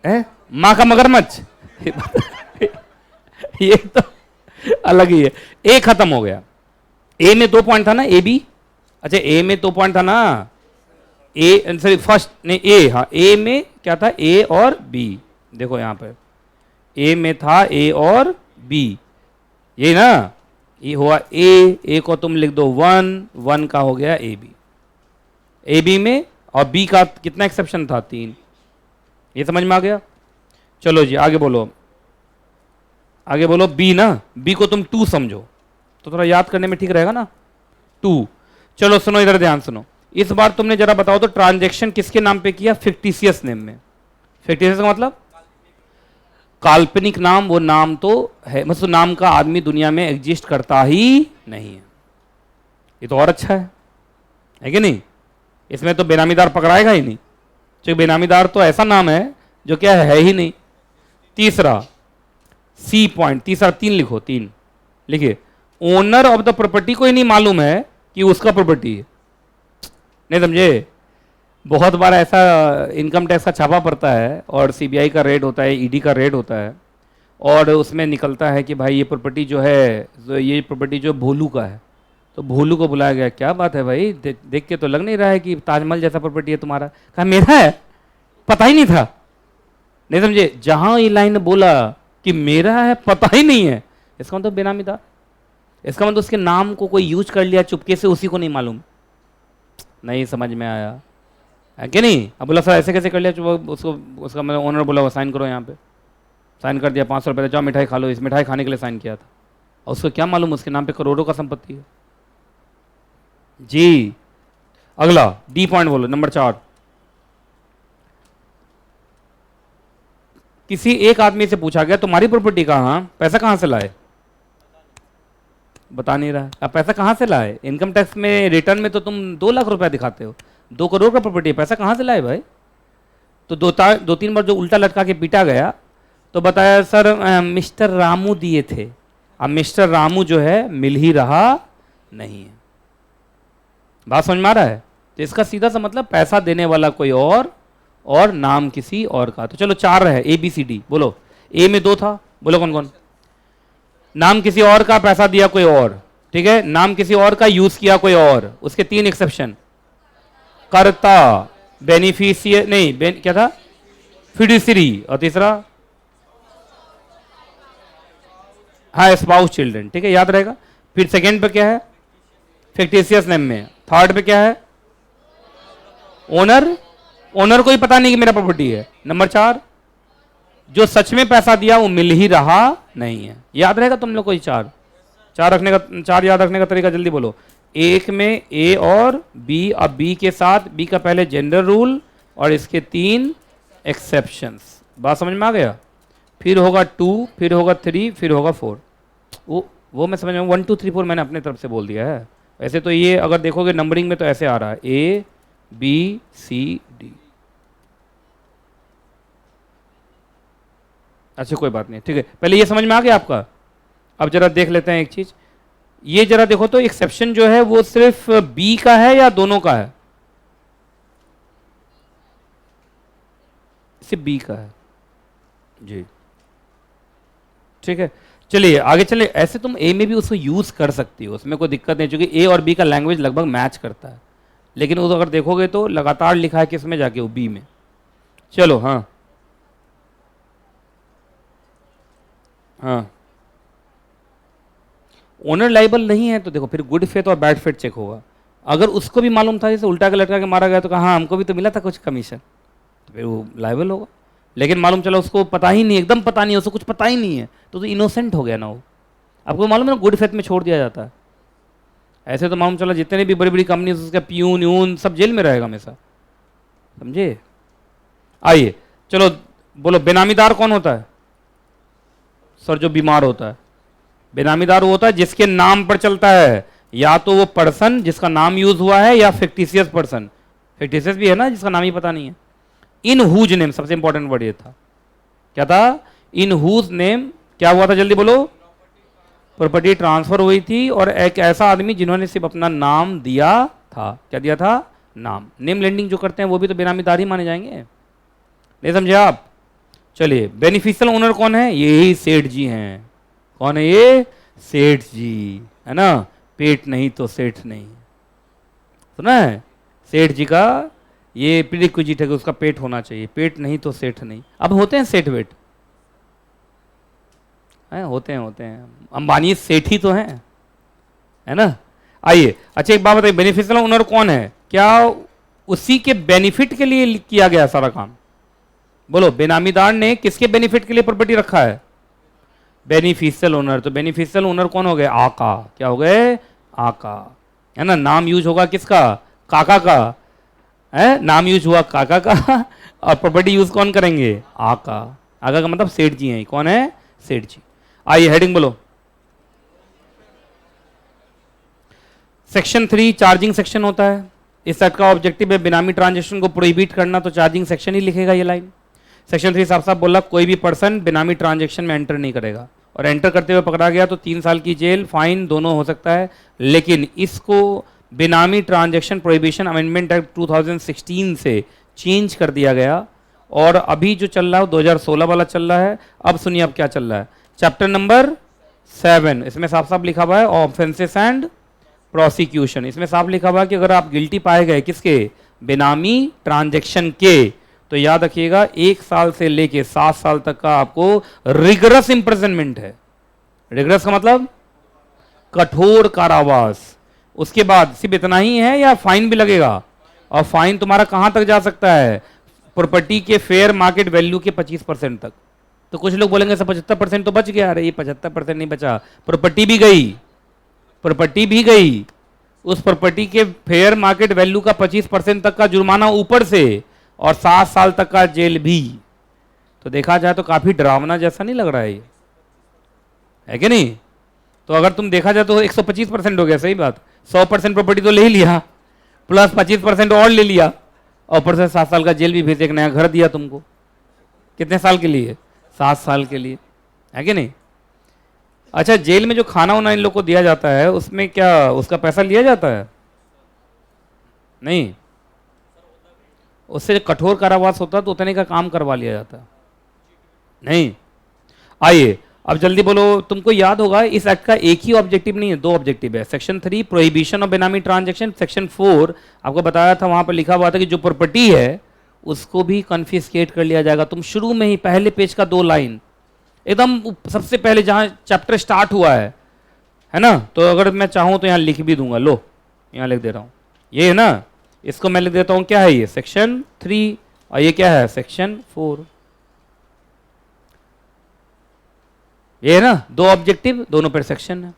है, माँ का मगरमच्छ। ये तो अलग ही है। ए खत्म हो गया। ए में 2 पॉइंट था ना, ए बी, अच्छा ए में 2 पॉइंट था ना, ए सॉरी फर्स्ट नहीं ए, हाँ ए में क्या था, ए और बी, देखो यहां पे ए में था ए और बी, ये ना, ये हुआ ए को तुम लिख दो 1 का हो गया ए बी में, और बी का कितना एक्सेप्शन था, 3। ये समझ में आ गया? चलो जी आगे बोलो, आगे बोलो बी ना, बी को तुम 2 समझो तो थोड़ा याद करने में ठीक रहेगा ना, 2। चलो सुनो इधर ध्यान सुनो, इस बार तुमने जरा बताओ तो ट्रांजैक्शन किसके नाम पे किया, फिक्टिशियस नेम में। फिक्टिशियस का मतलब काल्पनिक नाम, वो नाम तो है, मतलब नाम का आदमी दुनिया में एग्जिस्ट करता ही नहीं है। ये तो और अच्छा है कि नहीं? इसमें तो बेनामीदार पकड़ाएगा ही नहीं, क्योंकि बेनामीदार तो ऐसा नाम है जो क्या है ही नहीं। तीसरा सी पॉइंट, तीसरा 3 लिखो, 3 लिखिए, ओनर ऑफ द प्रॉपर्टी को ही नहीं मालूम है कि उसका प्रॉपर्टी है। नहीं समझे? बहुत बार ऐसा इनकम टैक्स का छापा पड़ता है और सीबीआई का रेड होता है, ईडी का रेड होता है, और उसमें निकलता है कि भाई ये प्रॉपर्टी जो है, ये प्रॉपर्टी जो भोलू का है, तो भोलू को बुलाया गया, क्या बात है भाई, देख के तो लग नहीं रहा है कि ताजमहल जैसा प्रॉपर्टी है तुम्हारा। कहा मेरा है, पता ही नहीं था। नहीं समझे? जहां ये लाइन बोला कि मेरा है, पता ही नहीं है, इसका मतलब बेनामीदार, इसका मतलब उसके नाम को कोई यूज कर लिया चुपके से, उसी को नहीं मालूम। नहीं समझ में आया है कि नहीं? अब बोला सर ऐसे कैसे कर लिया, उसको उसका मतलब ओनर बोला साइन करो, यहाँ पे साइन कर दिया, 500 रुपये, जाओ मिठाई खा लो, इस मिठाई खाने के लिए साइन किया था, और उसको क्या मालूम उसके नाम पे करोड़ों का संपत्ति है जी। अगला डी पॉइंट बोलो, नंबर 4, किसी एक आदमी से पूछा गया तुम्हारी प्रॉपर्टी कहाँ, पैसा कहाँ से लाए, बता नहीं रहा। अब पैसा कहाँ से लाए? इनकम टैक्स में रिटर्न में तो तुम 2 लाख रुपया दिखाते हो, 2 करोड़ का प्रॉपर्टी है, पैसा कहाँ से लाए भाई? तो 2-3 बार जो उल्टा लटका के पीटा गया, तो बताया सर मिस्टर रामू दिए थे। अब मिस्टर रामू जो है मिल ही रहा नहीं है। बात समझ में आ रहा है? तो इसका सीधा सा मतलब पैसा देने वाला कोई और नाम किसी और का। तो चलो 4 रहे, ए बी सी डी बोलो। ए में 2 था, बोलो कौन कौन? नाम किसी और का, पैसा दिया कोई और, ठीक है, नाम किसी और का, यूज किया कोई और, उसके 3 एक्सेप्शन, कर्ता, बेनिफिशियर नहीं क्या था, फिड्यूसरी, और तीसरा हाँ स्पाउस चिल्ड्रन, ठीक है, याद रहेगा। फिर सेकेंड पे क्या है, फिक्टिशियस नेम में। थर्ड पे क्या है, ओनर को ही पता नहीं कि मेरा प्रॉपर्टी है। नंबर 4, जो सच में पैसा दिया वो मिल ही रहा नहीं है। याद रहेगा तुम लोग को? 4 याद रखने का तरीका जल्दी बोलो। एक में ए और बी, अब बी के साथ बी का पहले जनरल रूल और इसके 3 एक्सेप्शंस। बात समझ में आ गया? फिर होगा 2, फिर होगा 3, फिर होगा 4। वो मैं समझ में 1 2 3 4 मैंने अपने तरफ से बोल दिया है। ऐसे तो ये अगर देखोगे नंबरिंग में तो ऐसे आ रहा है, ए बी सी डी। अच्छा कोई बात नहीं, ठीक है, पहले ये समझ में आ गया आपका। अब जरा देख लेते हैं एक चीज, ये जरा देखो तो एक्सेप्शन जो है वो सिर्फ बी का है या दोनों का है? सिर्फ बी का है जी, ठीक है। चलिए आगे चले। ऐसे तुम ए में भी उसको यूज कर सकती हो, उसमें कोई दिक्कत नहीं, क्योंकि ए और बी का लैंग्वेज लगभग मैच करता है। लेकिन वो अगर देखोगे तो लगातार लिखा है किसमें जाके, वो बी में। चलो हाँ हाँ, ओनर लाइबल नहीं है तो देखो फिर गुड फेथ और बैड फेथ चेक होगा। अगर उसको भी मालूम था जैसे उल्टा के लटका के मारा गया तो कहा हाँ हमको भी तो मिला था कुछ कमीशन, तो फिर वो लाइबल होगा। लेकिन मालूम चला उसको पता ही नहीं, एकदम पता नहीं है, उसको कुछ पता ही नहीं है, तो इनोसेंट हो गया ना वो। आपको मालूम है ना गुड फेथ में छोड़ दिया जाता है। ऐसे तो मालूम चला जितने भी बड़ी बड़ी कंपनी उसका प्यून यून सब जेल में रहेगा हमेशा, समझे। आइए चलो बोलो, बेनामीदार कौन होता है? सर जो बीमार होता है। बेनामीदार वो होता है जिसके नाम पर चलता है, या तो वो पर्सन जिसका नाम यूज हुआ है या फिक्टिशियस पर्सन। फिक्टिशियस भी है ना जिसका नाम ही पता नहीं है। इन हुज नेम, सबसे इंपॉर्टेंट वर्ड ये था, क्या था? इन हुज नेम क्या हुआ था, जल्दी बोलो। प्रॉपर्टी ट्रांसफर हुई थी और एक ऐसा आदमी जिन्होंने सिर्फ अपना नाम दिया था। क्या दिया था? नाम। नेम लेंडिंग जो करते हैं वो भी तो बेनामीदार ही माने जाएंगे, नहीं समझे आप? चलिए बेनिफिशियल ओनर कौन है? यही सेठ जी हैं। कौन है ये? सेठ जी, है ना। पेट नहीं तो सेठ नहीं, सुना है? सेठ जी का ये प्रीरिक्विजिट है कि उसका पेट होना चाहिए, पेट नहीं तो सेठ नहीं। अब होते हैं सेठ वेट, हैं होते हैं, अंबानी सेठ ही तो हैं, है ना। आइए, अच्छा एक बात बताइए, बेनिफिशियल ओनर कौन है? क्या उसी के बेनिफिट के लिए किया गया सारा काम? बोलो, बेनामीदार ने किसके बेनिफिट के लिए प्रॉपर्टी रखा है? Beneficial owner. तो बेनिफिशियल ओनर कौन हो गए? आका। क्या हो गए? आका, है ना। नाम यूज होगा किसका? काका का, है नाम यूज हुआ काका का और प्रॉपर्टी यूज कौन करेंगे? आका। आका का मतलब सेठ जी हैं। कौन है? सेठ जी। आइए हेडिंग बोलो। सेक्शन 3 चार्जिंग सेक्शन होता है। इस एक्ट का ऑब्जेक्टिव है बेनामी ट्रांजैक्शन को प्रोहिबिट करना, तो चार्जिंग सेक्शन ही लिखेगा ये लाइन। सेक्शन 3 साफ साफ बोला कोई भी पर्सन बेनामी ट्रांजैक्शन में एंटर नहीं करेगा, और एंटर करते हुए पकड़ा गया तो 3 साल की जेल, फाइन दोनों हो सकता है। लेकिन इसको बेनामी ट्रांजैक्शन प्रोहिबिशन अमेंडमेंट एक्ट 2016 से चेंज कर दिया गया, और अभी जो चल रहा है 2016 वाला चल रहा है। अब सुनिए अब क्या चल रहा है, चैप्टर नंबर 7, इसमें साफ साफ लिखा हुआ है ऑफेंसेस एंड प्रोसिक्यूशन। इसमें साफ लिखा हुआ है कि अगर आप गिल्टी पाए गए किसके? बेनामी ट्रांजैक्शन के, तो याद रखिएगा 1 साल से लेके 7 साल तक का आपको रिगरस इंप्रिजनमेंट है। रिगरस का मतलब कठोर कारावास। उसके बाद सिर्फ इतना ही है या फाइन भी लगेगा? और फाइन तुम्हारा कहां तक जा सकता है? प्रॉपर्टी के फेयर मार्केट वैल्यू के 25% तक। तो कुछ लोग बोलेंगे सर 75% तो बच गया। अरे ये 75% नहीं बचा, प्रॉपर्टी भी गई, प्रॉपर्टी भी गई। उस प्रॉपर्टी के फेयर मार्केट वैल्यू का 25% तक का जुर्माना ऊपर से, और 7 साल तक का जेल भी। तो देखा जाए तो काफी डरावना जैसा नहीं लग रहा है ये, है कि नहीं? तो अगर तुम देखा जाए तो 125% हो गया, सही बात। 100% प्रॉपर्टी तो ले ही लिया, प्लस 25% और ले लिया, और ऊपर से 7 साल का जेल भी भेज, एक नया घर दिया तुमको। कितने साल के लिए? 7 साल के लिए, है कि नहीं? अच्छा, जेल में जो खाना वाना इन लोग को दिया जाता है उसमें क्या उसका पैसा लिया जाता है? नहीं, उससे कठोर कारावास होता तो उतने का काम करवा लिया जाता। नहीं। आइए अब जल्दी बोलो, तुमको याद होगा इस एक्ट का एक ही ऑब्जेक्टिव नहीं है, 2 ऑब्जेक्टिव है। सेक्शन 3 प्रोहिबिशन ऑफ बेनामी ट्रांजैक्शन, सेक्शन 4 आपको बताया था, वहां पर लिखा हुआ था कि जो प्रॉपर्टी है उसको भी कन्फिस्केट कर लिया जाएगा। तुम शुरू में ही पहले पेज का 2 लाइन एकदम सबसे पहले जहां चैप्टर स्टार्ट हुआ है ना, तो अगर मैं चाहूं तो यहां लिख भी दूंगा। लो यहां लिख दे रहा हूं, ये है ना, इसको मैं लिख देता हूं। क्या है ये? सेक्शन 3, और ये क्या है? सेक्शन 4। ये है ना, 2 ऑब्जेक्टिव, दोनों पर सेक्शन है।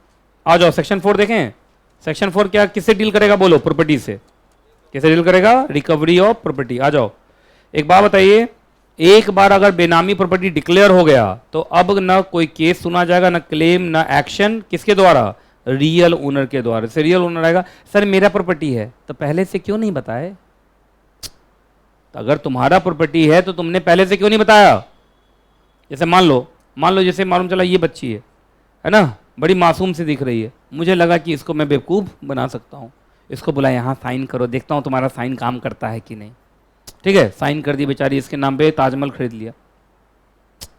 आ जाओ सेक्शन 4 देखें। सेक्शन 4 क्या किससे डील करेगा? बोलो, प्रॉपर्टी से। किससे डील करेगा? Recovery of property. आ जाओ, एक बात बताइए, एक बार अगर बेनामी प्रॉपर्टी डिक्लेयर हो गया तो अब ना कोई केस सुना जाएगा, ना क्लेम, ना एक्शन। किसके द्वारा? रियल ओनर के द्वारा। से रियल ओनर आएगा, सर मेरा प्रॉपर्टी है, तो पहले से क्यों नहीं बताए? तो अगर तुम्हारा प्रॉपर्टी है तो तुमने पहले से क्यों नहीं बताया? जैसे मान लो जैसे मालूम चला ये बच्ची है ना, बड़ी मासूम सी दिख रही है, मुझे लगा कि इसको मैं बेवकूफ़ बना सकता हूँ, इसको बुला यहाँ साइन करो, देखता हूँ तुम्हारा साइन काम करता है कि नहीं। ठीक है, साइन कर दी बेचारी, इसके नाम पे ताजमहल खरीद लिया।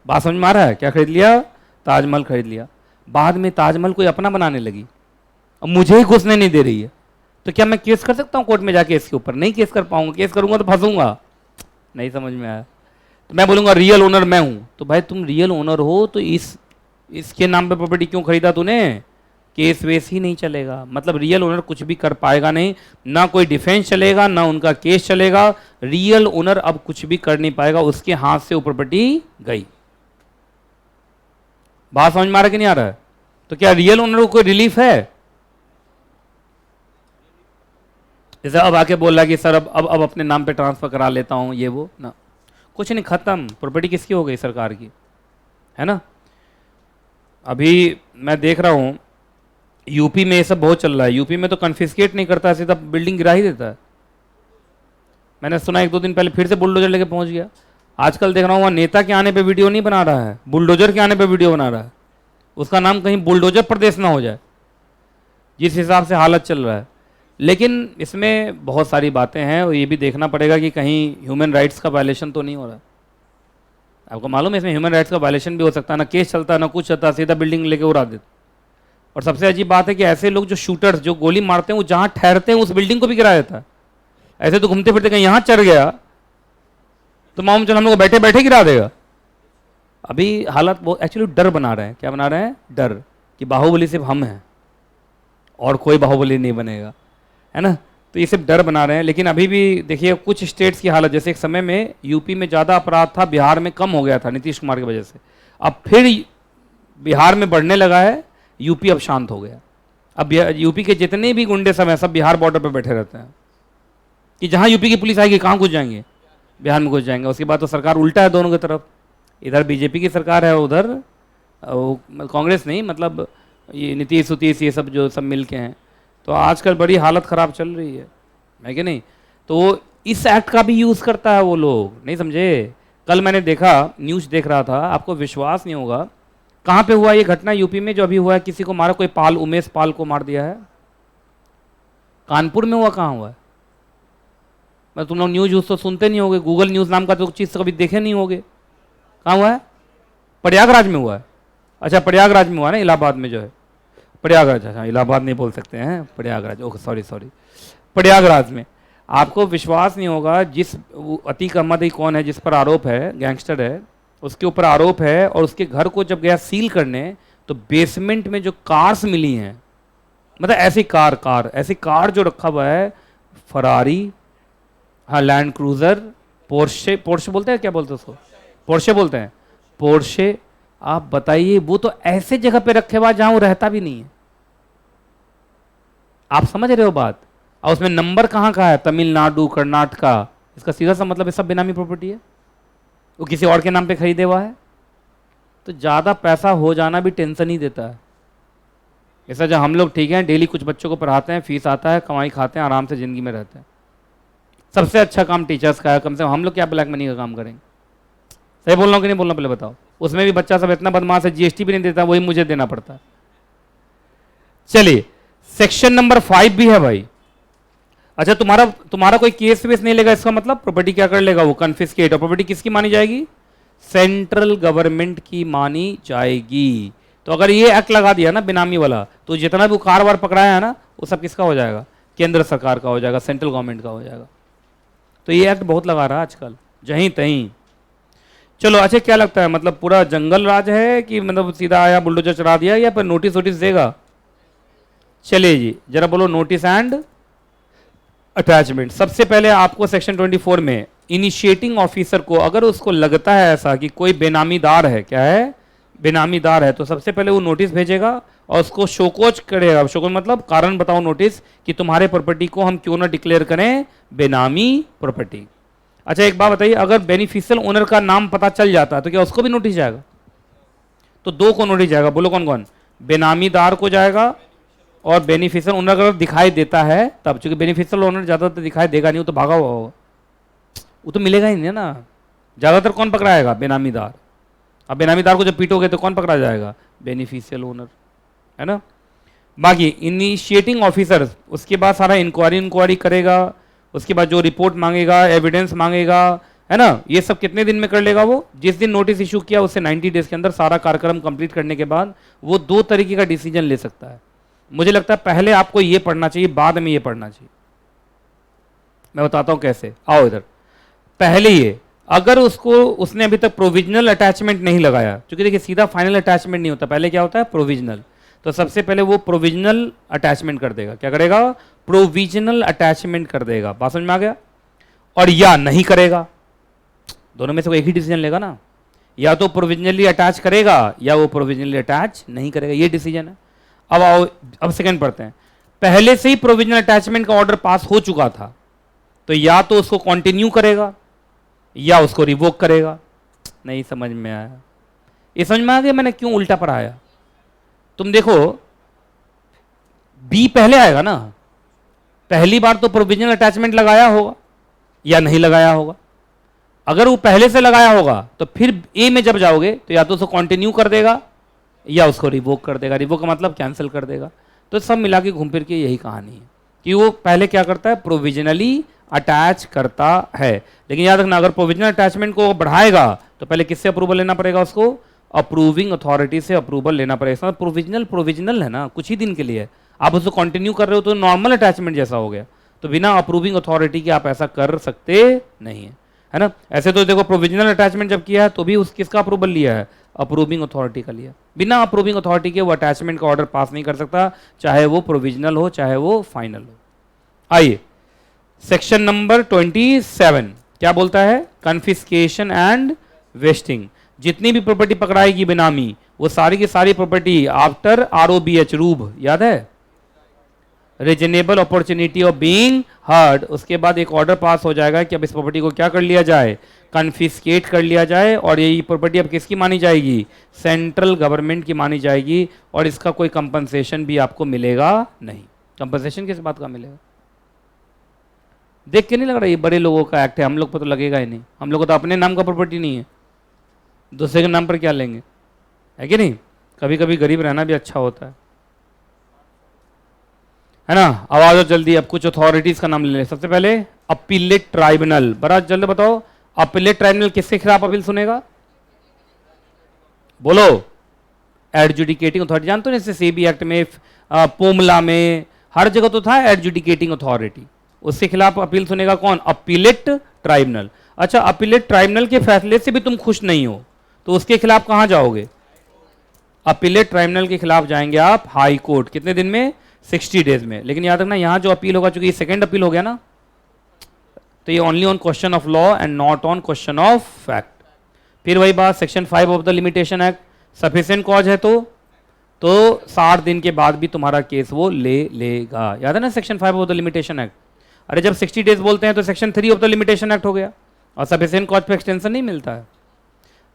बात समझ में आ रहा है? क्या खरीद लिया? ताजमहल खरीद लिया। बाद में ताजमहल कोई अपना बनाने लगी, अब मुझे ही घुसने नहीं दे रही है, तो क्या मैं केस कर सकता हूँ कोर्ट में जाके इसके ऊपर? नहीं केस कर पाऊंगा, केस करूंगा तो फंसूंगा। नहीं समझ में आया? तो मैं बोलूंगा रियल ओनर मैं हूं, तो भाई तुम रियल ओनर हो तो इसके नाम पे प्रॉपर्टी क्यों खरीदा तूने? केस वेस ही नहीं चलेगा। मतलब रियल ओनर कुछ भी कर पाएगा नहीं, ना कोई डिफेंस चलेगा, ना उनका केस चलेगा। रियल ओनर अब कुछ भी कर नहीं पाएगा, उसके हाथ से वो प्रॉपर्टी गई। बात समझ में आ रहा कि नहीं आ रहा है? तो क्या रियल ओनर को कोई रिलीफ है? जैसे अब आके बोल रहा कि सर अब अपने नाम पे ट्रांसफर करा लेता हूं, ये वो ना, कुछ नहीं, खत्म। प्रॉपर्टी किसकी हो गई? सरकार की, है ना। अभी मैं देख रहा हूं यूपी में ये सब बहुत चल रहा है। यूपी में तो कन्फिस्केट नहीं करता, सीधा बिल्डिंग गिरा ही देता है। मैंने सुना 1-2 दिन पहले फिर से बुलडोजर लेके पहुंच गया। आजकल देख रहा हूँ वहाँ नेता के आने पे वीडियो नहीं बना रहा है, बुलडोजर के आने पे वीडियो बना रहा है। उसका नाम कहीं बुलडोजर प्रदेश ना हो जाए, जिस हिसाब से हालत चल रहा है। लेकिन इसमें बहुत सारी बातें हैं, और ये भी देखना पड़ेगा कि कहीं ह्यूमन राइट्स का वायलेशन तो नहीं हो रहा है। आपको मालूम है इसमें ह्यूमन राइट्स का वायलेशन भी हो सकता है, ना केस चलता है ना कुछ चलता, सीधा बिल्डिंग लेके उड़ा देते। और सबसे अजीब बात है कि ऐसे लोग जो शूटर्स जो गोली मारते हैं वो जहाँ ठहरते हैं उस बिल्डिंग को भी गिरा देता है। ऐसे तो घूमते फिरते कहीं यहां चढ़ गया तो मालूम चल हम लोग बैठे बैठे गिरा देगा। अभी हालत वो एक्चुअली डर बना रहे हैं। क्या बना रहे हैं? डर कि बाहुबली सिर्फ हम हैं और कोई बाहुबली नहीं बनेगा, है ना। तो ये सिर्फ डर बना रहे हैं। लेकिन अभी भी देखिए कुछ स्टेट्स की हालत, जैसे एक समय में यूपी में ज़्यादा अपराध था, बिहार में कम हो गया था नीतीश कुमार की वजह से। अब फिर बिहार में बढ़ने लगा है, यूपी अब शांत हो गया। अब यूपी के जितने भी गुंडे सब हैं सब बिहार बॉर्डर पर बैठे रहते हैं कि जहाँ यूपी की पुलिस आएगी कहाँ घुस जाएंगे, बिहार में घुस जाएंगे। उसके बाद तो सरकार उल्टा है दोनों की तरफ, इधर बीजेपी की सरकार है, उधर कांग्रेस नहीं, मतलब ये नीतीश उतीश ये सब जो सब मिल के हैं। तो आजकल बड़ी हालत ख़राब चल रही है कि नहीं। तो वो इस एक्ट का भी यूज़ करता है वो लोग, नहीं समझे। कल मैंने देखा, न्यूज़ देख रहा था, आपको विश्वास नहीं होगा कहाँ पे हुआ ये घटना यूपी में जो अभी हुआ है। किसी को मारा, कोई पाल, उमेश पाल को मार दिया है। कानपुर में हुआ, कहाँ हुआ है? मैं तुम लोग न्यूज़ तो सुनते नहीं होगे, गूगल न्यूज़ नाम का तो चीज़ कभी देखे नहीं होगे। कहाँ हुआ है? प्रयागराज में हुआ है। अच्छा प्रयागराज में हुआ ना, इलाहाबाद में जो है प्रयागराज। अच्छा इलाहाबाद नहीं बोल सकते हैं, प्रयागराज, ओके सॉरी। प्रयागराज में आपको विश्वास नहीं होगा, जिस अतीक अहमद ही कौन है जिस पर आरोप है, गैंगस्टर है, उसके ऊपर आरोप है। और उसके घर को जब गया सील करने तो बेसमेंट में जो कार्स मिली हैं, मतलब ऐसी कार जो रखा हुआ है, फरारी, हाँ लैंड क्रूजर, पोर्शे बोलते हैं, क्या बोलते हैं उसको, पोर्शे बोलते हैं, पोर्शे। आप बताइए, वो तो ऐसे जगह पे रखे हुआ जहां वो रहता भी नहीं है। आप समझ रहे हो बात। और उसमें नंबर कहाँ का है? तमिलनाडु, कर्नाटका। इसका सीधा सा मतलब ये सब बेनामी प्रॉपर्टी है, वो किसी और के नाम पे खरीदे हुआ है। तो ज़्यादा पैसा हो जाना भी टेंशन ही देता है। ऐसा जब हम लोग ठीक हैं, डेली कुछ बच्चों को पढ़ाते हैं, फीस आता है, कमाई खाते हैं, आराम से ज़िंदगी में रहते हैं। सबसे अच्छा काम टीचर्स का है, कम से कम हम लोग क्या ब्लैक मनी का काम करेंगे। सही बोल रहा हूँ कि नहीं बोल रहा, पहले बताओ। उसमें भी बच्चा सब इतना बदमाश है, जीएसटी भी नहीं देता, वही मुझे देना पड़ता है। चलिए सेक्शन नंबर 5 भी है भाई। अच्छा तुम्हारा कोई केस वेस नहीं लेगा, इसका मतलब प्रॉपर्टी क्या कर लेगा वो, कन्फिस्केट। और प्रॉपर्टी किसकी मानी जाएगी? सेंट्रल गवर्नमेंट की मानी जाएगी। तो अगर ये एक्ट लगा दिया ना बेनामी वाला, तो जितना भी कारोबार पकड़ाया है ना वो सब किसका हो जाएगा? केंद्र सरकार का हो जाएगा, सेंट्रल गवर्नमेंट का हो जाएगा। तो ये एक्ट बहुत लगा रहा है आजकल जहीं तहीं। चलो अच्छा क्या लगता है, मतलब पूरा जंगल राज है कि मतलब सीधा आया बुलडोजर चढ़ा दिया, या फिर नोटिस वोटिस देगा? चलिए जी जरा बोलो, नोटिस एंड अटैचमेंट। सबसे पहले आपको सेक्शन 24 में इनिशिएटिंग ऑफिसर को अगर उसको लगता है ऐसा कि कोई बेनामीदार है, क्या है, बेनामीदार है, तो सबसे पहले वो नोटिस भेजेगा और उसको शोकोज करेगा। शोकोज मतलब कारण बताओ नोटिस कि तुम्हारे प्रॉपर्टी को हम क्यों ना डिक्लेयर करें बेनामी प्रॉपर्टी। अच्छा एक बात बताइए, अगर बेनिफिशियल ओनर का नाम पता चल जाता है तो क्या उसको भी नोटिस जाएगा? तो दो को नोटिस जाएगा, बोलो कौन कौन? बेनामीदार को जाएगा और बेनिफिशियल ओनर अगर दिखाई देता है तब, चूंकि बेनिफिशियल ओनर ज़्यादातर दिखाई देगा नहीं, वो तो भागा हुआ होगा, वो तो मिलेगा ही नहीं ना। ज़्यादातर कौन पकड़ाएगा? बेनामीदार। अब बेनामीदार को जब पीटोगे तो कौन पकड़ा जाएगा? बेनिफिशियल ओनर, है ना। बाकी इनिशिएटिंग ऑफिसर उसके बाद सारा इंक्वायरी करेगा, उसके बाद जो रिपोर्ट मांगेगा, एविडेंस मांगेगा, है ना, ये सब कितने दिन में कर लेगा वो? जिस दिन नोटिस इशू किया उससे 90 डेज के अंदर सारा कार्यक्रम कंप्लीट करने के बाद वो 2 तरीके का डिसीजन ले सकता है। मुझे लगता है पहले आपको ये पढ़ना चाहिए, बाद में ये पढ़ना चाहिए। मैं बताता हूं कैसे, आओ इधर। पहले ये, अगर उसने अभी तक प्रोविजनल अटैचमेंट नहीं लगाया, क्योंकि देखिए सीधा फाइनल अटैचमेंट नहीं होता, पहले क्या होता है? प्रोविजनल। तो सबसे पहले वो प्रोविजनल अटैचमेंट कर देगा। क्या करेगा? प्रोविजनल अटैचमेंट कर देगा। बात समझ में आ गया? और या नहीं करेगा, दोनों में से कोई एक ही डिसीजन लेगा ना। या तो प्रोविजनली अटैच करेगा या वो प्रोविजनली अटैच नहीं करेगा, ये डिसीजन है। अब आओ, अब सेकंड पढ़ते हैं। पहले से ही प्रोविजनल अटैचमेंट का ऑर्डर पास हो चुका था, तो या तो उसको कंटिन्यू करेगा या उसको रिवोक करेगा। नहीं समझ में आया? ये समझ में आ गया मैंने क्यों उल्टा पढ़ाया? तुम देखो बी पहले आएगा ना, पहली बार तो प्रोविजनल अटैचमेंट लगाया होगा या नहीं लगाया होगा। अगर वो पहले से लगाया होगा तो फिर ए में जब जाओगे तो या तो उसको कंटिन्यू कर देगा या उसको रिवोक कर देगा। रिवोक का मतलब कैंसिल कर देगा। तो सब मिला के घूम फिर के यही कहानी है कि वो पहले क्या करता है? प्रोविजनली अटैच करता है। लेकिन याद रखना, अगर प्रोविजनल अटैचमेंट को बढ़ाएगा तो पहले किससे अप्रूवल लेना पड़ेगा? उसको अप्रूविंग अथॉरिटी से अप्रूवल लेना पड़ेगा। प्रोविजनल है ना, कुछ ही दिन के लिए आप उसको कंटिन्यू कर रहे हो तो नॉर्मल अटैचमेंट जैसा हो गया। तो बिना अप्रूविंग अथॉरिटी के आप ऐसा कर सकते नहीं है ना। ऐसे तो देखो प्रोविजनल अटैचमेंट जब किया है तो भी उस किसका अप्रूवल लिया है, अप्रूविंग अथॉरिटी का लिया। बिना अप्रूविंग अथॉरिटी के वो अटैचमेंट का ऑर्डर पास नहीं कर सकता, चाहे वो प्रोविजनल हो चाहे वो फाइनल हो। आइए सेक्शन नंबर 27 क्या बोलता है, कन्फिस्केशन एंड वेस्टिंग। जितनी भी प्रॉपर्टी पकड़ाएगी बेनामी वो सारी की सारी प्रॉपर्टी आफ्टर ROBH रूब, याद है, reasonable opportunity of being heard, उसके बाद एक ऑर्डर पास हो जाएगा कि अब इस प्रॉपर्टी को क्या कर लिया जाए, कन्फिस्केट कर लिया जाए, और यही प्रॉपर्टी अब किसकी मानी जाएगी, सेंट्रल गवर्नमेंट की मानी जाएगी, और इसका कोई कंपनसेशन भी आपको मिलेगा नहीं। कंपनसेशन किस बात का मिलेगा, देख के नहीं लग रहा ये बड़े लोगों का एक्ट है, हम लोग पर तो लगेगा ही नहीं, हम लोग को तो अपने नाम का प्रॉपर्टी नहीं है, दूसरे के नाम पर क्या लेंगे, है कि नहीं। कभी कभी गरीब रहना भी अच्छा होता है ना। आवाज हो जल्दी, अब कुछ अथॉरिटीज का नाम ले लें। सबसे पहले अपीलेट ट्राइब्यूनल, बड़ा जल्दी बताओ, अपीलेट ट्राइब्यूनल किसके खिलाफ अपील सुनेगा, बोलो, एडजुडिकेटिंग अथॉरिटी, जानते हो जैसे सेबी एक्ट में, पोमला में, हर जगह तो था एडजुडिकेटिंग अथॉरिटी, उसके खिलाफ अपील सुनेगा कौन, अपीलेट ट्राइब्यूनल। अच्छा, अपीलेट ट्राइब्यूनल के फैसले से भी तुम खुश नहीं हो तो उसके खिलाफ कहां जाओगे, अपीलेट ट्राइब्यूनल के खिलाफ जाएंगे आप हाई कोर्ट, कितने दिन में, 60 डेज में। लेकिन याद रखना यहां जो अपील होगा, चूंकि सेकंड अपील हो गया ना, तो ये only on question of law and not on question of fact. फिर वही बात, section 5 of the limitation act, sufficient cause है तो 60 दिन के बाद भी तुम्हारा केस वो ले लेगा, याद है ना section 5 of the limitation act. अरे जब 60 डेज बोलते हैं तो section 3 of the limitation act हो गया, और सफिशिएंट कॉज पे एक्सटेंशन नहीं मिलता है।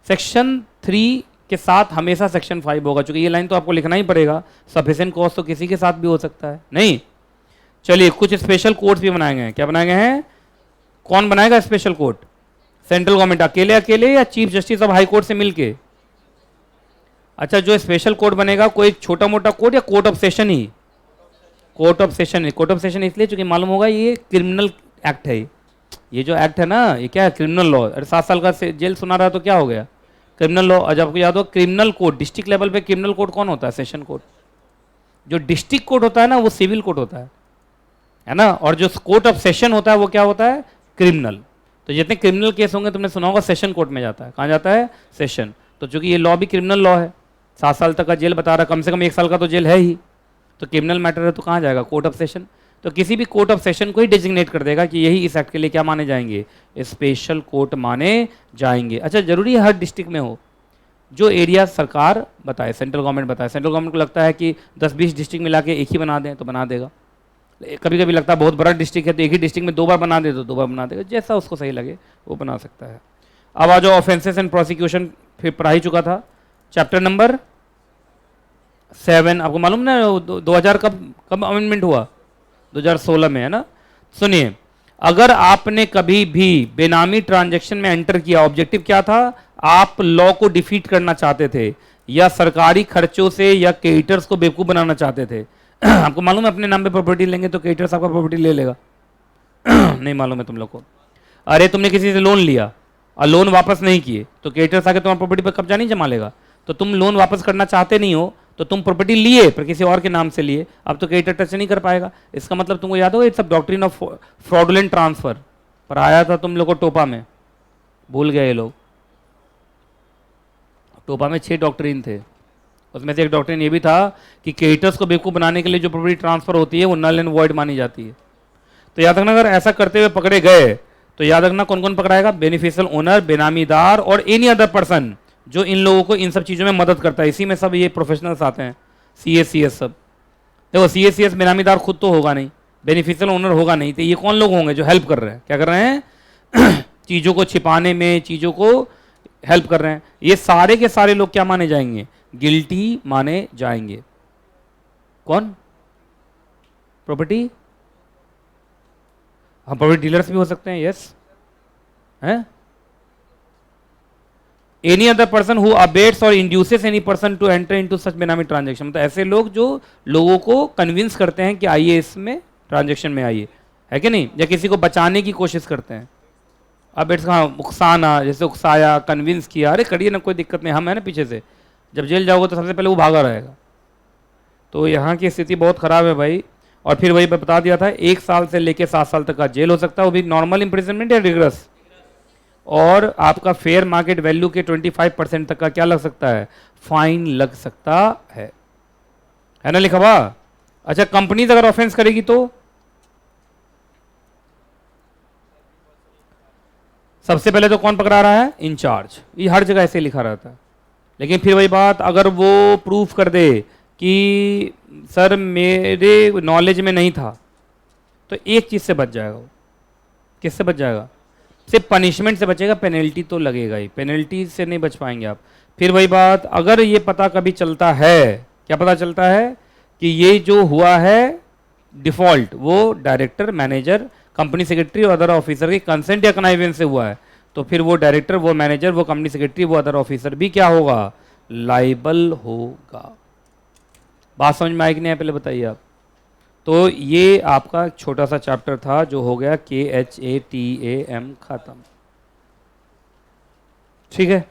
सेक्शन 3 के साथ हमेशा सेक्शन 5 होगा, क्योंकि ये लाइन तो आपको लिखना ही पड़ेगा, सफिशिएंट कॉज तो किसी के साथ भी हो सकता है नहीं। चलिए कुछ स्पेशल कोर्ट्स भी बनाए गए हैं, क्या बनाए गए हैं, कौन बनाएगा स्पेशल कोर्ट, सेंट्रल गवर्नमेंट अकेले अकेले या chief justice of high court से मिलके। अच्छा, जो स्पेशल कोर्ट बनेगा कोई छोटा मोटा कोर्ट या court of session he, court of session है। कोर्ट ऑफ सेशन इसलिए क्योंकि मालूम होगा ये क्रिमिनल एक्ट है, ये जो एक्ट है ना ये क्या है, क्रिमिनल लॉ। अरे 7 साल का जेल सुना रहा तो क्या हो गया, क्रिमिनल लॉ। आज आपको याद हो क्रिमिनल कोर्ट, डिस्ट्रिक्ट लेवल पे क्रिमिनल कोर्ट कौन होता है, सेशन कोर्ट। जो डिस्ट्रिक्ट कोर्ट होता है ना वो सिविल कोर्ट होता है ना, और जो कोर्ट ऑफ सेशन होता है वो क्या होता है, क्रिमिनल। तो जितने क्रिमिनल केस होंगे तुमने सुना होगा सेशन कोर्ट में जाता है, कहाँ जाता है, सेशन। तो चूंकि ये लॉ भी क्रिमिनल लॉ है, 7 साल तक का जेल बता रहा, कम से कम 1 साल का तो जेल है ही, तो क्रिमिनल मैटर है तो कहाँ जाएगा, कोर्ट ऑफ सेशन। तो किसी भी कोर्ट ऑफ सेशन को ही डेजिग्नेट कर देगा कि यही इस एक्ट के लिए क्या माने जाएंगे, स्पेशल कोर्ट माने जाएंगे। अच्छा, जरूरी है हर डिस्ट्रिक्ट में हो, जो एरिया सरकार बताए, सेंट्रल गवर्नमेंट बताए। सेंट्रल गवर्नमेंट को लगता है कि 10-20 डिस्ट्रिक्ट मिला के एक ही बना दें तो बना देगा, कभी कभी लगता है बहुत बड़ा डिस्ट्रिक्ट है तो एक ही डिस्ट्रिक्ट में 2 बार बना दे तो 2 बार बना देगा, जैसा उसको सही लगे वो बना सकता है। अब आ जाओ ऑफेंसेस एंड प्रोसिक्यूशन, फिर पढ़ा ही चुका था, चैप्टर नंबर 7। आपको मालूम ना 2000 कब अमेंडमेंट हुआ, 2016 में, है ना। सुनिए, अगर आपने कभी भी बेनामी ट्रांजैक्शन में एंटर किया, ऑब्जेक्टिव क्या था, आप लॉ को डिफीट करना चाहते थे या सरकारी खर्चों से या क्रेडिटर्स को बेवकूफ बनाना चाहते थे। आपको मालूम है अपने नाम पे प्रॉपर्टी लेंगे तो क्रेडिटर्स आपका प्रॉपर्टी ले लेगा। नहीं मालूम है तुम लोग को। अरे तुमने किसी से लोन लिया और लोन वापस नहीं किए तो क्रेडिटर्स आके तुम्हारी प्रॉपर्टी पर कब्जा नहीं जमा लेगा। तो तुम लोन वापस करना चाहते नहीं हो तो तुम प्रॉपर्टी लिए पर किसी और के नाम से लिए, अब तो क्रेडिटर टच नहीं कर पाएगा। इसका मतलब तुमको याद हो, इट्स सब डॉक्ट्रिन ऑफ फ्रॉडुलेंट ट्रांसफर पर आया था तुम लोग को टोपा में, भूल गए ये लोग। टोपा में 6 डॉक्ट्रिन थे, उसमें से एक डॉक्ट्रिन ये भी था कि क्रेडिटर्स को बेवकूफ बनाने के लिए जो प्रॉपर्टी ट्रांसफर होती है वो नल एंड वॉइड मानी जाती है। तो याद रखना, अगर ऐसा करते हुए पकड़े गए तो याद रखना कौन कौन पकड़ाएगा, बेनिफिशियल ओनर, बेनामीदार और एनी अदर पर्सन जो इन लोगों को इन सब चीज़ों में मदद करता है। इसी में सब ये प्रोफेशनल्स आते हैं, CA/CS सब। देखो CA/CS बेनामीदार खुद तो होगा नहीं, बेनिफिशियल ओनर होगा नहीं, तो ये कौन लोग होंगे जो हेल्प कर रहे हैं, क्या कर रहे हैं चीज़ों को छिपाने में, चीज़ों को हेल्प कर रहे हैं। ये सारे के सारे लोग क्या माने जाएंगे, गिल्टी माने जाएंगे। कौन, प्रॉपर्टी, हाँ प्रॉपर्टी डीलर्स भी हो सकते हैं, यस है। Any other person who abets or induces any person to enter into such benami transaction, मतलब ऐसे लोग जो लोगों को कन्विंस करते हैं कि आइए इसमें ट्रांजैक्शन में आइए, है कि नहीं, या किसी को बचाने की कोशिश करते हैं। अबेट्स कहाँ, उकसाना, जैसे उकसाया, कन्विंस किया, अरे करिए ना कोई दिक्कत नहीं, हम है ना पीछे से, जब जेल जाओगे तो सबसे पहले वो भागा रहेगा। तो यहाँ की स्थिति बहुत ख़राब है भाई। और फिर वही बता दिया था 1 साल से लेके 7 साल तक का जेल हो सकता है, वो भी नॉर्मल इंप्रिजनमेंट या रिग्रेस। और आपका फेयर मार्केट वैल्यू के 25% तक का क्या लग सकता है, फाइन लग सकता है ना लिखा हुआ। अच्छा, कंपनीज अगर ऑफेंस करेगी तो सबसे पहले तो कौन पकड़ा रहा है, इंचार्ज। ये हर जगह ऐसे लिखा रहता है। लेकिन फिर वही बात, अगर वो प्रूफ कर दे कि सर मेरे नॉलेज में नहीं था, तो एक चीज से बच जाएगा वो। किससे बच जाएगा, सिर्फ पनिशमेंट से बचेगा, पेनल्टी तो लगेगा ही, पेनल्टी से नहीं बच पाएंगे आप। फिर वही बात, अगर ये पता कभी चलता है, क्या पता चलता है कि ये जो हुआ है डिफॉल्ट, वो डायरेक्टर, मैनेजर, कंपनी सेक्रेटरी और अदर ऑफिसर की कंसेंट या कनाइवेंस से हुआ है, तो फिर वो डायरेक्टर, वो मैनेजर, वो कंपनी सेक्रेटरी, वो अदर ऑफिसर भी क्या होगा, लाइबल होगा। बात समझ में आई कि नहीं, पहले बताइए आप। तो ये आपका छोटा सा चैप्टर था जो हो गया KHATAM खत्म। ठीक है।